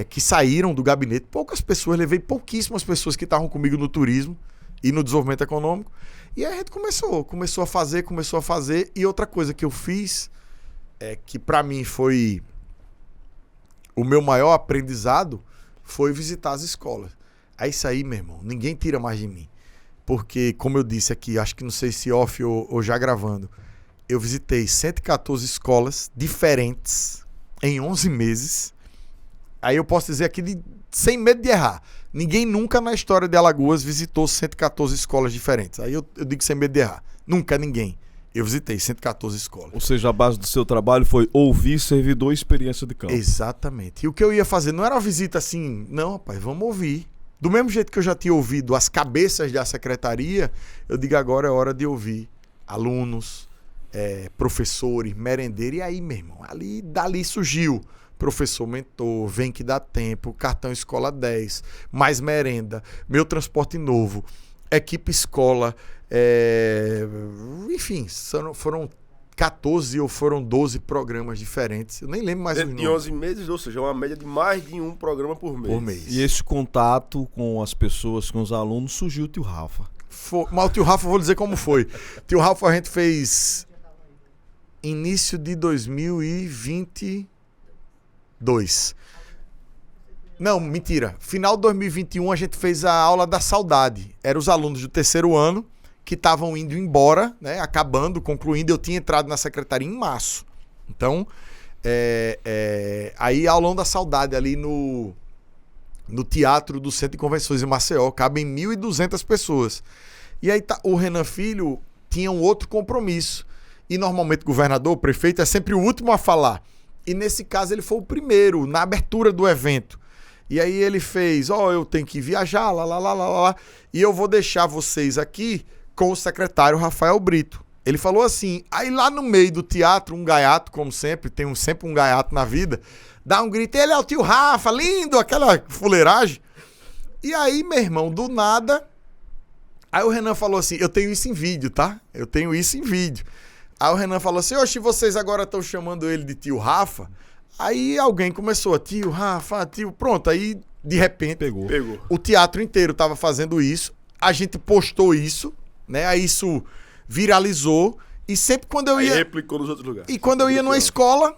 que saíram do gabinete, poucas pessoas, levei pouquíssimas pessoas que estavam comigo no turismo e no desenvolvimento econômico. E aí a gente começou a fazer. E outra coisa que eu fiz, que para mim foi o meu maior aprendizado, foi visitar as escolas. É isso aí, meu irmão, ninguém tira mais de mim. Porque, como eu disse aqui, acho que não sei se off ou já gravando, eu visitei 114 escolas diferentes em 11 meses. Aí eu posso dizer aqui, sem medo de errar, ninguém nunca na história de Alagoas visitou 114 escolas diferentes. Aí eu digo sem medo de errar. Nunca ninguém. Eu visitei 114 escolas. Ou seja, a base do seu trabalho foi ouvir servidor e experiência de campo. Exatamente. E o que eu ia fazer não era uma visita assim, não, rapaz, vamos ouvir. Do mesmo jeito que eu já tinha ouvido as cabeças da secretaria, eu digo agora é hora de ouvir alunos, professores, merendeiros. E aí, meu irmão, dali surgiu professor mentor, vem que dá tempo, cartão escola 10, mais merenda, meu transporte novo, equipe escola, enfim, foram 14 ou foram 12 programas diferentes, eu nem lembro mais os nomes. De 11 meses, ou seja, uma média de mais de um programa por mês. E esse contato com as pessoas, com os alunos, surgiu o tio Rafa. Mas o tio Rafa, eu vou dizer como foi. Tio Rafa a gente fez início de 2022. Não, mentira. Final de 2021 a gente fez a aula da saudade. Eram os alunos do 3º ano que estavam indo embora, né? Acabando, concluindo. Eu tinha entrado na secretaria em março. Então, aí aulão da saudade ali no Teatro do Centro de Convenções em Maceió. Cabem 1.200 pessoas. E aí o Renan Filho tinha um outro compromisso. E normalmente o governador, o prefeito, é sempre o último a falar. E nesse caso ele foi o primeiro, na abertura do evento. E aí ele fez, eu tenho que viajar, lá. E eu vou deixar vocês aqui com o secretário Rafael Brito. Ele falou assim, aí lá no meio do teatro, um gaiato, como sempre, tem sempre um gaiato na vida, dá um grito, ele é o tio Rafa, lindo, aquela fuleiragem. E aí, meu irmão, do nada, aí o Renan falou assim, eu tenho isso em vídeo, tá? Eu tenho isso em vídeo. Aí o Renan falou assim, oxe, vocês agora estão chamando ele de tio Rafa? Aí alguém começou, tio Rafa, tio... Pronto, aí de repente Pegou. O teatro inteiro estava fazendo isso, a gente postou isso, né? Aí isso viralizou e sempre quando eu ia... Aí replicou nos outros lugares. E quando eu ia numa escola,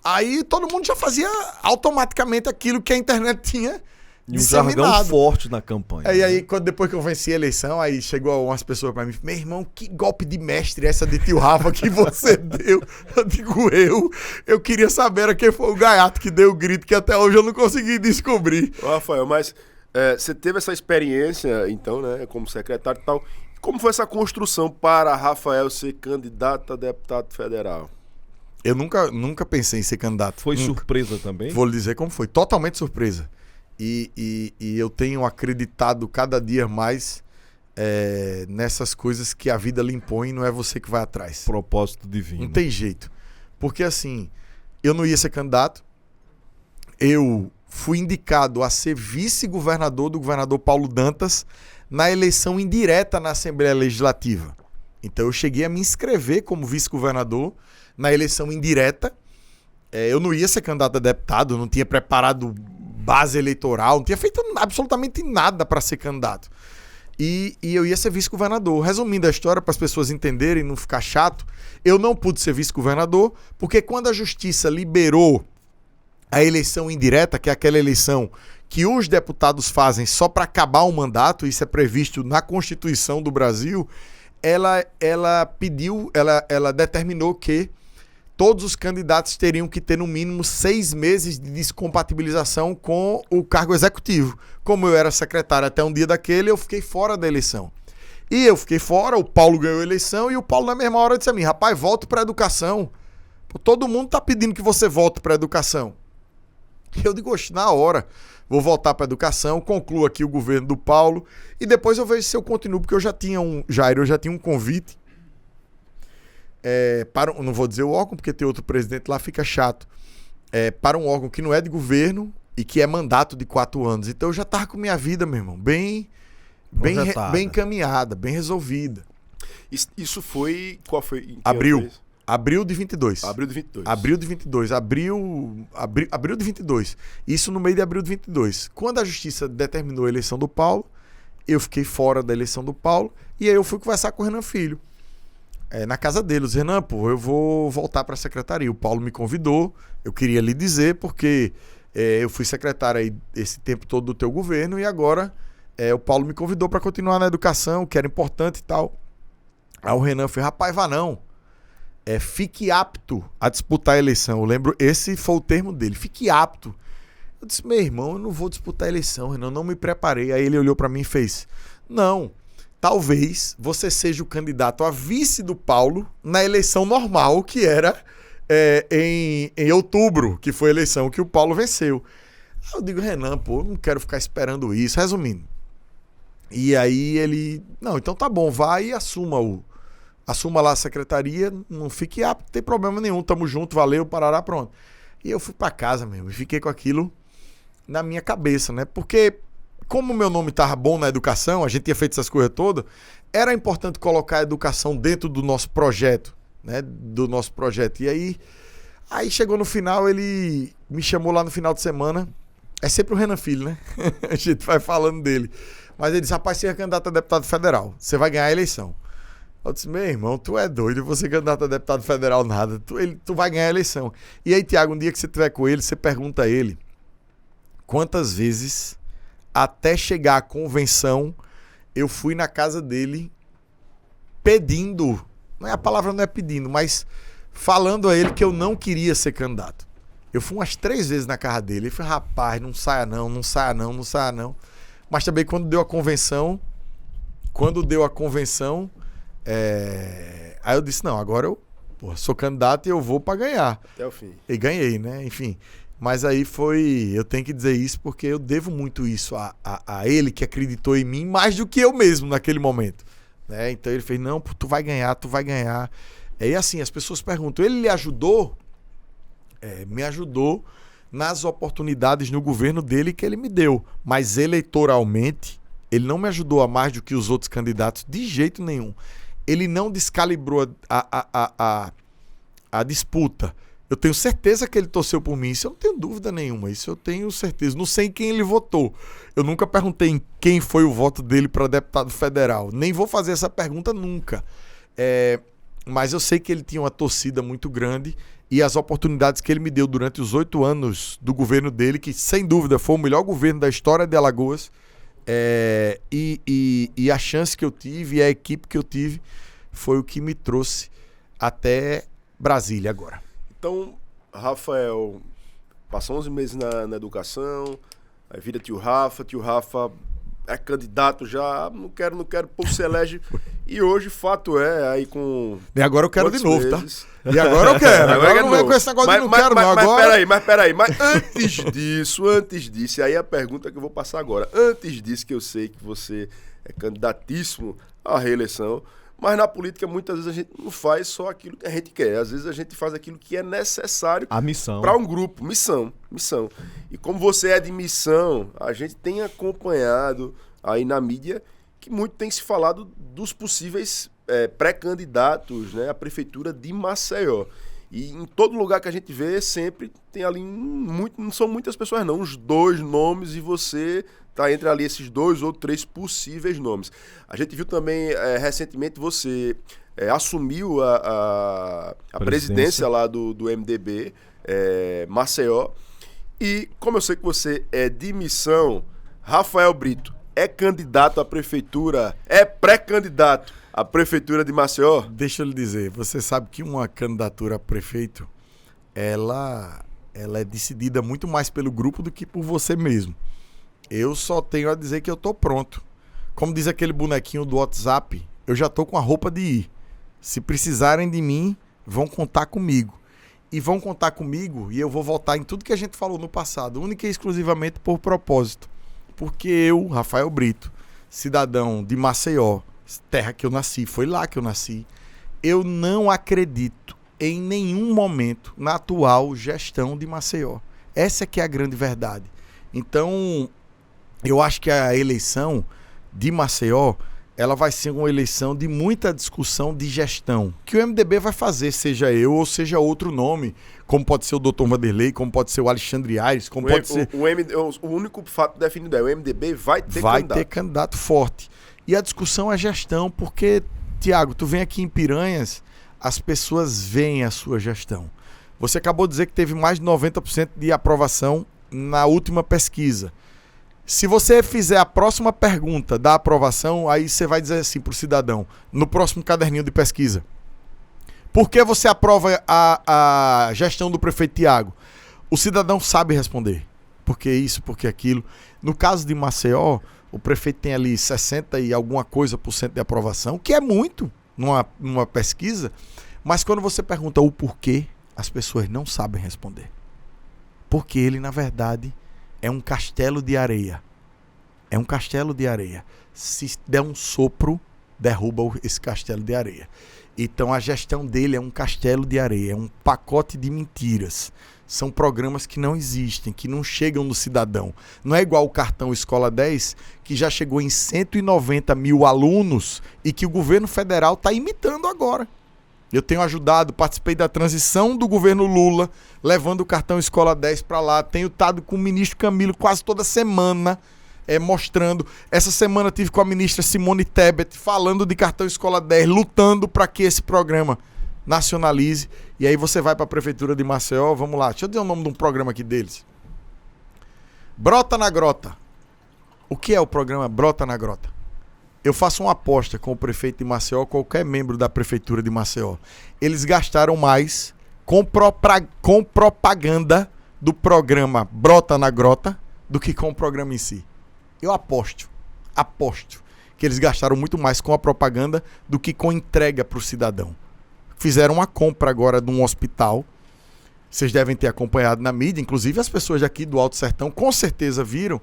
aí todo mundo já fazia automaticamente aquilo que a internet tinha E um jargão forte na campanha. E aí, depois que eu venci a eleição, aí chegou umas pessoas pra mim, meu irmão, que golpe de mestre essa de tio Rafa que você deu? Eu digo, eu queria saber quem foi o gaiato que deu o grito, que até hoje eu não consegui descobrir. Ô, Rafael, mas você teve essa experiência, então, né, como secretário e tal. Como foi essa construção para Rafael ser candidato a deputado federal? Eu nunca pensei em ser candidato. Foi surpresa também? Vou lhe dizer como foi. Totalmente surpresa. E eu tenho acreditado cada dia mais nessas coisas que a vida lhe impõe, não é você que vai atrás. Propósito divino. Não tem jeito. Porque assim, eu não ia ser candidato, eu fui indicado a ser vice-governador do governador Paulo Dantas na eleição indireta na Assembleia Legislativa. Então eu cheguei a me inscrever como vice-governador na eleição indireta. Eu não ia ser candidato a deputado, não tinha preparado base eleitoral, não tinha feito absolutamente nada para ser candidato. E eu ia ser vice-governador. Resumindo a história, para as pessoas entenderem, não ficar chato, eu não pude ser vice-governador, porque quando a Justiça liberou a eleição indireta, que é aquela eleição que os deputados fazem só para acabar um mandato, isso é previsto na Constituição do Brasil, ela determinou que todos os candidatos teriam que ter no mínimo 6 meses de descompatibilização com o cargo executivo. Como eu era secretário até um dia daquele, eu fiquei fora da eleição. E eu fiquei fora, o Paulo ganhou a eleição e o Paulo na mesma hora disse a mim, rapaz, volte para a educação. Pô, todo mundo tá pedindo que você volte para a educação. E eu digo, oxe, na hora, vou voltar para a educação, concluo aqui o governo do Paulo e depois eu vejo se eu continuo, porque eu já tinha um convite não vou dizer o órgão, porque tem outro presidente lá, fica chato, para um órgão que não é de governo e que é mandato de 4 anos. Então eu já tava com minha vida, meu irmão, bem encaminhada, bem resolvida. Isso foi... Qual foi? Abril de 22. Abril de 22. Abril de 22. Abril de 22. Isso no meio de abril de 22. Quando a Justiça determinou a eleição do Paulo, eu fiquei fora da eleição do Paulo e aí eu fui conversar com o Renan Filho. Na casa deles, Renan, pô, eu vou voltar para a secretaria. O Paulo me convidou, eu queria lhe dizer, porque eu fui secretário aí esse tempo todo do teu governo e agora o Paulo me convidou para continuar na educação, que era importante e tal. Aí o Renan falou, rapaz, vá não. Fique apto a disputar a eleição. Eu lembro, esse foi o termo dele, fique apto. Eu disse, meu irmão, eu não vou disputar a eleição, Renan, não me preparei. Aí ele olhou para mim e fez, não, talvez você seja o candidato a vice do Paulo na eleição normal, que era em outubro, que foi a eleição que o Paulo venceu. Aí eu digo, Renan, pô, eu não quero ficar esperando isso. Resumindo. E aí ele, não, então tá bom, vai e assuma lá a secretaria, não fique apto, não tem problema nenhum, tamo junto, valeu, parará, pronto. E eu fui pra casa mesmo, e fiquei com aquilo na minha cabeça, né? Porque como o meu nome estava bom na educação, a gente tinha feito essas coisas todas, era importante colocar a educação dentro do nosso projeto, né? Do nosso projeto. E aí chegou no final, ele me chamou lá no final de semana, é sempre o Renan Filho, né? A gente vai falando dele. Mas ele disse, rapaz, você é candidato a deputado federal, você vai ganhar a eleição. Eu disse, meu irmão, tu é doido, você candidato a deputado federal nada, tu vai ganhar a eleição. E aí, Tiago, um dia que você estiver com ele, você pergunta a ele quantas vezes até chegar à convenção eu fui na casa dele pedindo, a palavra não é pedindo, mas falando a ele que eu não queria ser candidato. Eu fui umas 3 vezes na casa dele, ele falou, rapaz, não saia não. Mas também quando deu a convenção, aí eu disse, não, agora eu sou candidato e eu vou para ganhar. Até o fim. E ganhei, né? Enfim. Mas aí eu tenho que dizer isso porque eu devo muito isso a ele que acreditou em mim mais do que eu mesmo naquele momento. Né? Então ele fez, não, tu vai ganhar. E assim, as pessoas perguntam, ele lhe ajudou? Me ajudou nas oportunidades no governo dele que ele me deu. Mas eleitoralmente, ele não me ajudou a mais do que os outros candidatos de jeito nenhum. Ele não descalibrou a disputa. Eu tenho certeza que ele torceu por mim, isso eu não tenho dúvida nenhuma, isso eu tenho certeza. Não sei em quem ele votou. Eu nunca perguntei em quem foi o voto dele para deputado federal. Nem vou fazer essa pergunta nunca. Mas eu sei que ele tinha uma torcida muito grande e as oportunidades que ele me deu durante os 8 anos do governo dele, que sem dúvida foi o melhor governo da história de Alagoas, e a chance que eu tive e a equipe que eu tive foi o que me trouxe até Brasília agora. Então, Rafael, passou 11 meses na educação, aí vira tio Rafa é candidato já, não quero, o povo se elege. E hoje, fato aí com... E agora eu quero de novo, meses, tá? E agora eu quero. Agora não é com esse negócio de não quero, não. Agora... Mas peraí. Mas antes disso, e aí a pergunta que eu vou passar agora. Antes disso, que eu sei que você é candidatíssimo à reeleição. Mas na política, muitas vezes, a gente não faz só aquilo que a gente quer. Às vezes, a gente faz aquilo que é necessário A missão. para um grupo. Missão. E como você é de missão, a gente tem acompanhado aí na mídia que muito tem se falado dos possíveis pré-candidatos, né, à prefeitura de Maceió. E em todo lugar que a gente vê, sempre tem ali não são muitas pessoas não, uns 2 nomes, e você está entre ali esses 2 ou 3 possíveis nomes. A gente viu também, recentemente, você assumiu a presidência lá do MDB, Maceió. E como eu sei que você é de missão, Rafael Brito é candidato à prefeitura, é pré-candidato à prefeitura de Maceió? Deixa eu lhe dizer, você sabe que uma candidatura a prefeito, ela é decidida muito mais pelo grupo do que por você mesmo. Eu só tenho a dizer que eu tô pronto. Como diz aquele bonequinho do WhatsApp, eu já tô com a roupa de ir. Se precisarem de mim, vão contar comigo. E vão contar comigo e eu vou votar em tudo que a gente falou no passado, única e exclusivamente por propósito. Porque eu, Rafael Brito, cidadão de Maceió, terra que eu nasci, foi lá que eu nasci, eu não acredito em nenhum momento na atual gestão de Maceió. Essa é que é a grande verdade. Então, eu acho que a eleição de Maceió, ela vai ser uma eleição de muita discussão de gestão, que o MDB vai fazer, seja eu ou seja outro nome, como pode ser o Dr. Vanderlei, como pode ser o Alexandre Aires, como pode ser... O único fato definido é o MDB vai ter candidato forte. E a discussão é gestão, porque, Tiago, tu vem aqui em Piranhas, as pessoas veem a sua gestão. Você acabou de dizer que teve mais de 90% de aprovação na última pesquisa. Se você fizer a próxima pergunta da aprovação, aí você vai dizer assim para o cidadão, no próximo caderninho de pesquisa: por que você aprova a gestão do prefeito Tiago? O cidadão sabe responder. Por que isso, por que aquilo? No caso de Maceió, o prefeito tem ali 60 e alguma coisa por cento de aprovação, que é muito numa pesquisa, mas quando você pergunta o porquê, as pessoas não sabem responder. Porque ele, na verdade, é um castelo de areia. É um castelo de areia. Se der um sopro, derruba esse castelo de areia. Então a gestão dele é um castelo de areia, é um pacote de mentiras. São programas que não existem, que não chegam no cidadão. Não é igual o cartão Escola 10, que já chegou em 190 mil alunos e que o governo federal está imitando agora. Eu tenho ajudado, participei da transição do governo Lula, levando o cartão Escola 10 para lá. Tenho estado com o ministro Camilo quase toda semana, mostrando. Essa semana tive com a ministra Simone Tebet falando de cartão Escola 10, lutando para que esse programa nacionalize. E aí você vai para a prefeitura de Maceió, vamos lá, deixa eu dizer o nome de um programa aqui deles. Brota na Grota. O que é o programa Brota na Grota? Eu faço uma aposta com o prefeito de Maceió, qualquer membro da prefeitura de Maceió. Eles gastaram mais com propaganda do programa Brota na Grota do que com o programa em si. Eu aposto que eles gastaram muito mais com a propaganda do que com entrega para o cidadão. Fizeram uma compra agora de um hospital. Vocês devem ter acompanhado na mídia, inclusive as pessoas daqui do Alto Sertão com certeza viram,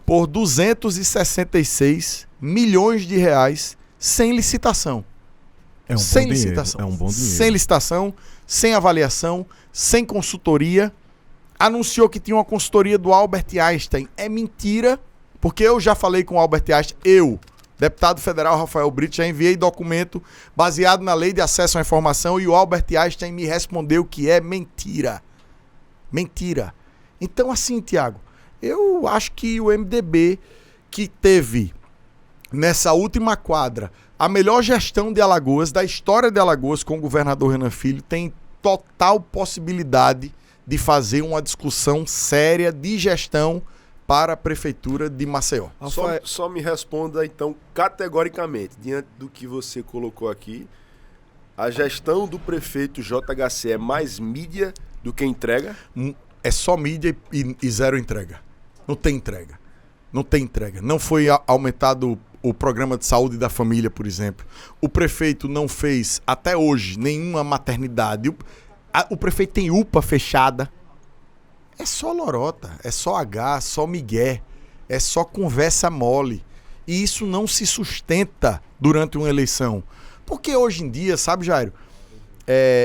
por 266 milhões de reais sem licitação. É um sem bom licitação. Dinheiro, é um bom dinheiro. Sem licitação, sem avaliação, sem consultoria. Anunciou que tinha uma consultoria do Albert Einstein. É mentira, porque eu já falei com o Albert Einstein, deputado federal Rafael Brito, já enviei documento baseado na lei de acesso à informação e o Albert Einstein me respondeu que é mentira. Mentira. Então assim, Tiago, eu acho que o MDB, que teve nessa última quadra a melhor gestão de Alagoas, da história de Alagoas com o governador Renan Filho, tem total possibilidade de fazer uma discussão séria de gestão para a prefeitura de Maceió. Só me responda, então, categoricamente, diante do que você colocou aqui, a gestão do prefeito JHC é mais mídia do que entrega? É só mídia e zero entrega. Não tem entrega. Não tem entrega. Não foi aumentado o programa de saúde da família, por exemplo. O prefeito não fez, até hoje, nenhuma maternidade. O prefeito tem UPA fechada. É só lorota, é só só migué, é só conversa mole. E isso não se sustenta durante uma eleição. Porque hoje em dia, sabe, Jairo?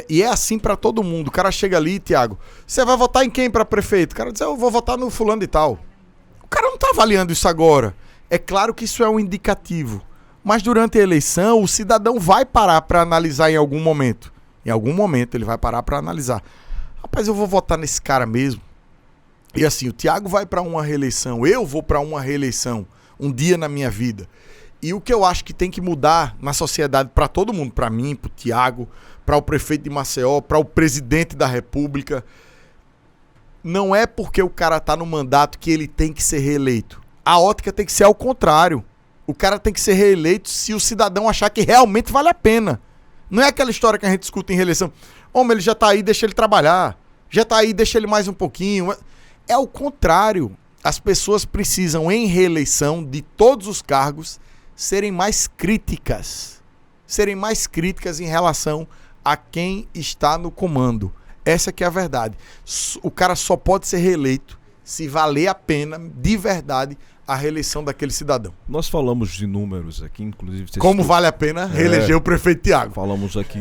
E é assim pra todo mundo. O cara chega ali, Tiago, você vai votar em quem pra prefeito? O cara diz, eu vou votar no fulano e tal. O cara não tá avaliando isso agora. É claro que isso é um indicativo. Mas durante a eleição, o cidadão vai parar pra analisar em algum momento. Em algum momento ele vai parar pra analisar. Rapaz, eu vou votar nesse cara mesmo. E assim, o Tiago vai pra uma reeleição, eu vou pra uma reeleição um dia na minha vida. E o que eu acho que tem que mudar na sociedade pra todo mundo, pra mim, pro Tiago, para o prefeito de Maceió, para o presidente da República, não é porque o cara tá no mandato que ele tem que ser reeleito. A ótica tem que ser ao contrário. O cara tem que ser reeleito se o cidadão achar que realmente vale a pena. Não é aquela história que a gente escuta em reeleição. Homem, ele já tá aí, deixa ele trabalhar. Já tá aí, deixa ele mais um pouquinho. É o contrário. As pessoas precisam, em reeleição de todos os cargos, serem mais críticas. Serem mais críticas em relação a quem está no comando. Essa que é a verdade. O cara só pode ser reeleito se valer a pena, de verdade, a reeleição daquele cidadão. Nós falamos de números aqui, inclusive... Como vale a pena reeleger o prefeito Tiago. Falamos aqui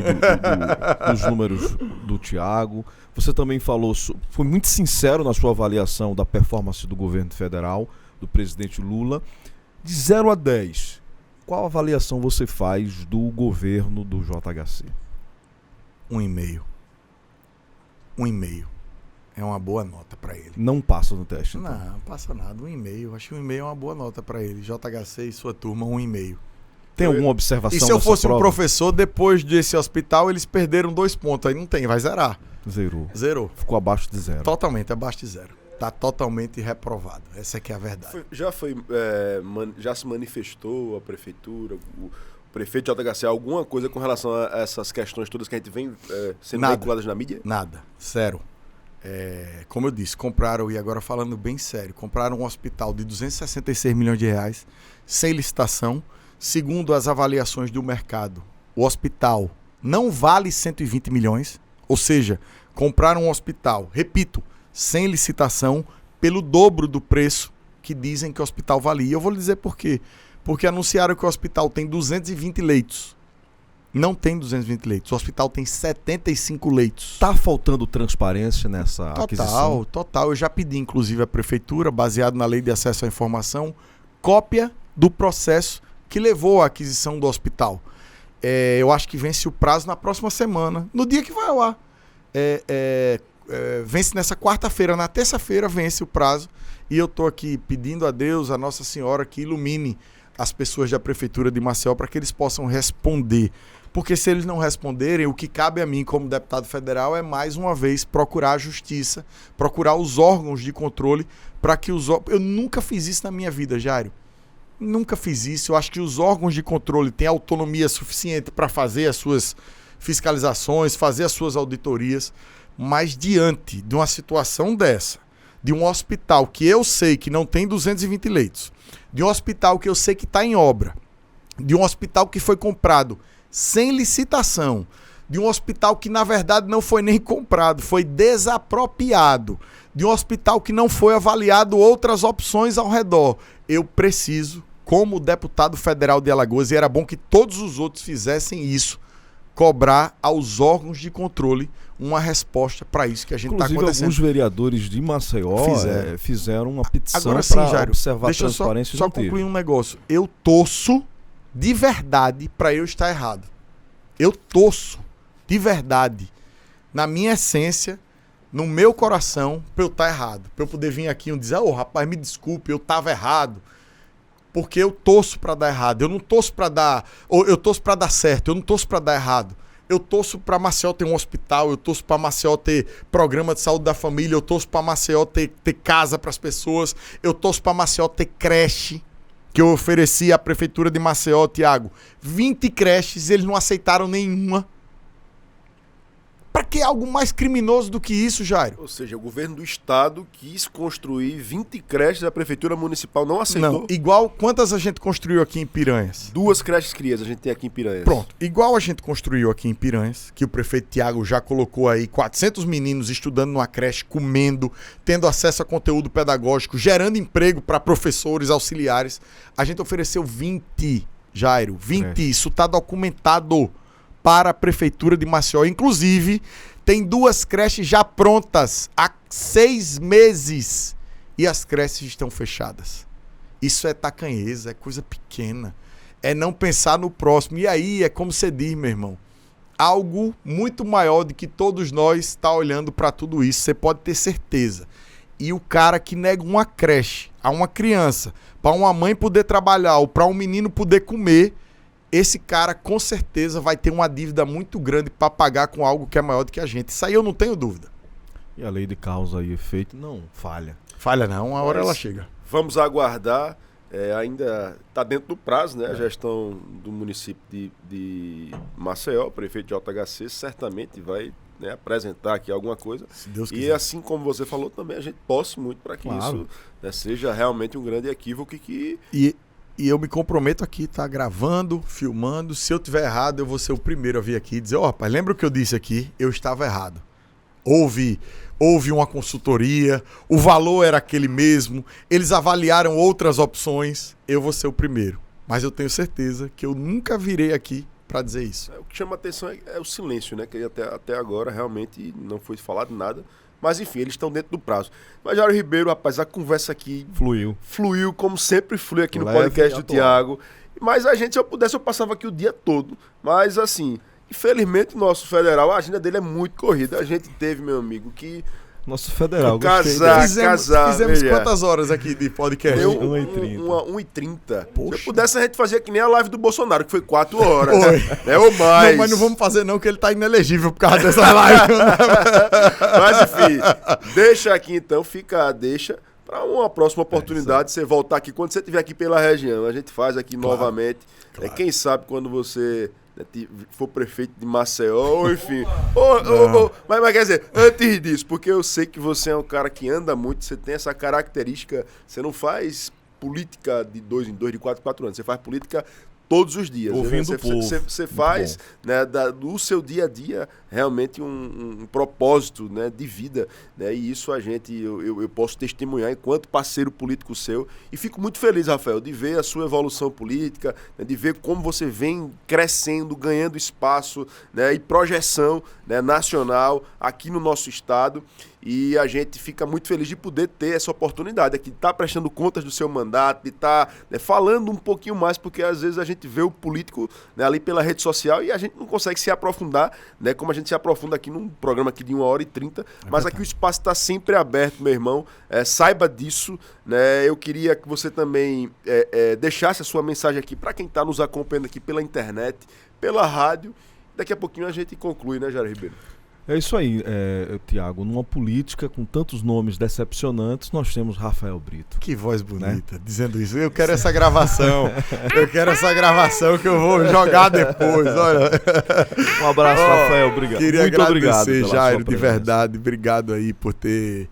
dos números do Tiago. Você também falou... Foi muito sincero na sua avaliação da performance do governo federal, do presidente Lula. De 0 a 10, qual avaliação você faz do governo do JHC? 1,5. 1,5. É uma boa nota pra ele. Não passa no teste, então. Não passa nada. 1,5. Acho que 1,5 é uma boa nota pra ele. JHC e sua turma, 1,5. Tem alguma observação? E se eu fosse prova? um professor, depois desse hospital, eles perderam 2 pontos. Aí não tem, vai zerar. Zerou. Ficou abaixo de 0. Totalmente, abaixo de 0. Tá totalmente reprovado. Essa é que é a verdade. Já se manifestou a prefeitura, o prefeito de JHC, alguma coisa com relação a essas questões todas que a gente vem sendo veiculadas na mídia? Nada. Zero. Como eu disse, compraram, e agora falando bem sério, compraram um hospital de 266 milhões de reais, sem licitação. Segundo as avaliações do mercado, o hospital não vale 120 milhões, ou seja, compraram um hospital, repito, sem licitação, pelo dobro do preço que dizem que o hospital valia. E eu vou lhe dizer por quê. Porque anunciaram que o hospital tem 220 leitos. Não tem 220 leitos. O hospital tem 75 leitos. Tá faltando transparência nessa aquisição? Total. Eu já pedi, inclusive, à prefeitura, baseado na Lei de Acesso à Informação, cópia do processo que levou à aquisição do hospital. Eu acho que vence o prazo na próxima semana, no dia que vai ao ar. Vence nessa quarta-feira, na terça-feira vence o prazo. E eu estou aqui pedindo a Deus, a Nossa Senhora, que ilumine as pessoas da Prefeitura de Maceió para que eles possam responder. Porque se eles não responderem, o que cabe a mim como deputado federal é, mais uma vez, procurar a justiça, procurar os órgãos de controle para que Eu nunca fiz isso na minha vida, Jairo. Nunca fiz isso. Eu acho que os órgãos de controle têm autonomia suficiente para fazer as suas fiscalizações, fazer as suas auditorias, mas diante de uma situação dessa, de um hospital que eu sei que não tem 220 leitos, de um hospital que eu sei que está em obra, de um hospital que foi comprado sem licitação, de um hospital que na verdade não foi nem comprado, foi desapropriado, de um hospital que não foi avaliado outras opções ao redor. Eu preciso, como deputado federal de Alagoas, e era bom que todos os outros fizessem isso, cobrar aos órgãos de controle uma resposta para isso que a gente está acontecendo. Inclusive, alguns vereadores de Maceió fizeram uma petição para observar a transparência. Deixa eu só concluir um negócio. Eu torço de verdade para eu estar errado. Eu torço de verdade, na minha essência, no meu coração, para eu estar errado. Para eu poder vir aqui e dizer, rapaz, me desculpe, eu estava errado. Porque eu torço para dar errado. Eu não torço para dar... Ou eu torço para dar certo. Eu não torço para dar errado. Eu torço para Maceió ter um hospital. Eu torço para Maceió ter programa de saúde da família. Eu torço para Maceió ter casa para as pessoas. Eu torço para Maceió ter creche. Que eu ofereci à prefeitura de Maceió, Tiago. 20 creches, eles não aceitaram nenhuma. Pra que algo mais criminoso do que isso, Jairo? Ou seja, o governo do estado quis construir 20 creches, a prefeitura municipal não aceitou. Não, igual quantas a gente construiu aqui em Piranhas? 2 creches crias a gente tem aqui em Piranhas. Pronto, igual a gente construiu aqui em Piranhas, que o prefeito Tiago já colocou aí 400 meninos estudando numa creche, comendo, tendo acesso a conteúdo pedagógico, gerando emprego para professores, auxiliares. A gente ofereceu 20, Jairo, 20, isso tá documentado para a prefeitura de Maceió. Inclusive, tem 2 creches já prontas há 6 meses e as creches estão fechadas. Isso é tacanheza, é coisa pequena. É não pensar no próximo. E aí é como você diz, meu irmão, algo muito maior do que todos nós está olhando para tudo isso. Você pode ter certeza. E o cara que nega uma creche a uma criança, para uma mãe poder trabalhar ou para um menino poder comer, esse cara com certeza vai ter uma dívida muito grande para pagar com algo que é maior do que a gente. Isso aí eu não tenho dúvida. E a lei de causa e efeito não falha. Falha não, uma hora ela chega. Vamos aguardar. Ainda está dentro do prazo, né? A gestão do município de Maceió, o prefeito de JHC, certamente vai, né, apresentar aqui alguma coisa. Se Deus e quiser. assim como você falou também, a gente torce muito para que isso, né, seja realmente um grande equívoco que... E eu me comprometo aqui, tá gravando, filmando. Se eu tiver errado, eu vou ser o primeiro a vir aqui e dizer, rapaz, lembra o que eu disse aqui? Eu estava errado. Houve uma consultoria, o valor era aquele mesmo, eles avaliaram outras opções, eu vou ser o primeiro. Mas eu tenho certeza que eu nunca virei aqui para dizer isso. O que chama a atenção é o silêncio, né? Que até agora realmente não foi falado nada. Mas enfim, eles estão dentro do prazo. Mas, Jairo Ribeiro, rapaz, a conversa aqui fluiu como sempre flui aqui no podcast do Tiago. Mas a gente, se eu pudesse, eu passava aqui o dia todo. Mas assim, infelizmente o nosso federal, a agenda dele é muito corrida. A gente teve, meu amigo, que... Nosso federal, Fizemos quantas horas aqui de podcast? Deu 1h30. Se eu pudesse, a gente fazia que nem a live do Bolsonaro, que foi 4 horas. Né? Ou mais. Não, mas não vamos fazer não, que ele tá inelegível por causa dessa live. Mas enfim, deixa aqui então, deixa para uma próxima oportunidade, você voltar aqui. Quando você estiver aqui pela região, a gente faz aqui novamente. Claro. Quem sabe quando você... for prefeito de Maceió, ou enfim. Mas quer dizer, antes disso, porque eu sei que você é um cara que anda muito, você tem essa característica, você não faz política de 2 em 2, de 4 em 4 anos, você faz política todos os dias. Ouvindo o povo. Você faz, né, do seu dia a dia realmente um propósito, né, de vida, né, e isso eu posso testemunhar enquanto parceiro político seu, e fico muito feliz, Rafael, de ver a sua evolução política, né, de ver como você vem crescendo, ganhando espaço, né, e projeção, né, nacional aqui no nosso estado. E a gente fica muito feliz de poder ter essa oportunidade aqui, de estar prestando contas do seu mandato, de estar, né, falando um pouquinho mais, porque às vezes a gente vê o político, né, ali pela rede social e a gente não consegue se aprofundar, né, como a gente se aprofunda aqui num programa aqui de 1h30, mas aqui o espaço está sempre aberto, meu irmão, saiba disso, né, eu queria que você também deixasse a sua mensagem aqui para quem está nos acompanhando aqui pela internet, pela rádio. Daqui a pouquinho a gente conclui, né, Jairo Ribeiro? É isso aí, Tiago. Numa política com tantos nomes decepcionantes, nós temos Rafael Brito. Que voz bonita, né? Dizendo isso. Eu quero essa gravação. Eu quero essa gravação que eu vou jogar depois. Olha. Um abraço, Rafael. Obrigado. Queria muito obrigado, Jairo, de verdade. Obrigado aí por ter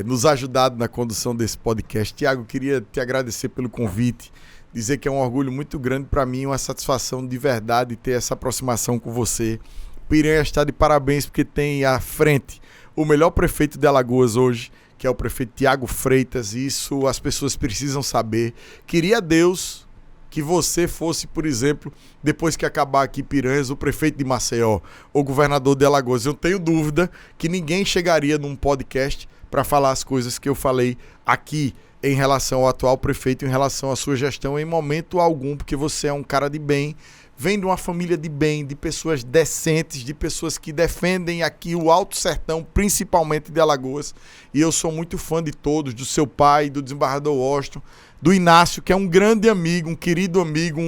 nos ajudado na condução desse podcast. Tiago, queria te agradecer pelo convite. Dizer que é um orgulho muito grande para mim, uma satisfação de verdade ter essa aproximação com você. Piranhas está de parabéns porque tem à frente o melhor prefeito de Alagoas hoje, que é o prefeito Tiago Freitas, e isso as pessoas precisam saber. Queria Deus que você fosse, por exemplo, depois que acabar aqui Piranhas, o prefeito de Maceió, ou governador de Alagoas. Eu tenho dúvida que ninguém chegaria num podcast para falar as coisas que eu falei aqui em relação ao atual prefeito, em relação à sua gestão, em momento algum, porque você é um cara de bem, vem de uma família de bem, de pessoas decentes, de pessoas que defendem aqui o Alto Sertão, principalmente de Alagoas. E eu sou muito fã de todos, do seu pai, do desembargador Washington, do Inácio, que é um grande amigo, um querido amigo,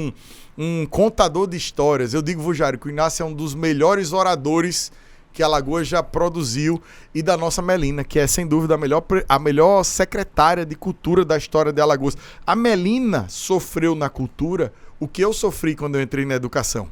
um contador de histórias. Eu digo, Jairo, que o Inácio é um dos melhores oradores que Alagoas já produziu, e da nossa Melina, que é sem dúvida a melhor secretária de cultura da história de Alagoas. A Melina sofreu na cultura o que eu sofri quando eu entrei na educação.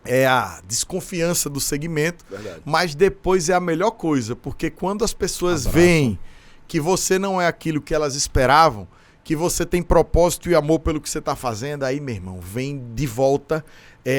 é a desconfiança do segmento, Verdade. mas depois é a melhor coisa, porque quando as pessoas veem que você não é aquilo que elas esperavam, que você tem propósito e amor pelo que você está fazendo, aí, meu irmão, vem de volta,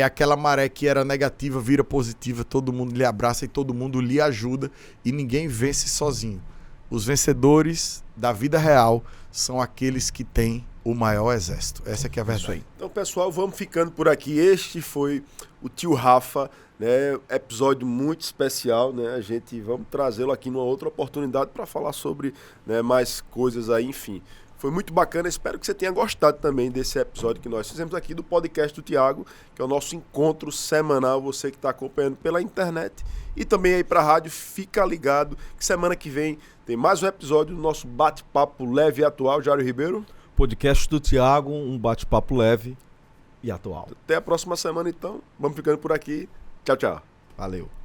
aquela maré que era negativa vira positiva, todo mundo lhe abraça e todo mundo lhe ajuda e ninguém vence sozinho. Os vencedores da vida real são aqueles que têm o maior exército. Essa que é a verdade. Então, pessoal, vamos ficando por aqui. Este foi o Tio Rafa, né? Episódio muito especial, né? A gente vamos trazê-lo aqui numa outra oportunidade para falar sobre, né, mais coisas aí, enfim. Foi muito bacana, espero que você tenha gostado também desse episódio que nós fizemos aqui do podcast do Thiago, que é o nosso encontro semanal, você que está acompanhando pela internet e também aí para a rádio, fica ligado que semana que vem tem mais um episódio do nosso bate-papo leve e atual. Jário Ribeiro. Podcast do Thiago, um bate-papo leve e atual. Até a próxima semana então, vamos ficando por aqui, tchau, tchau. Valeu.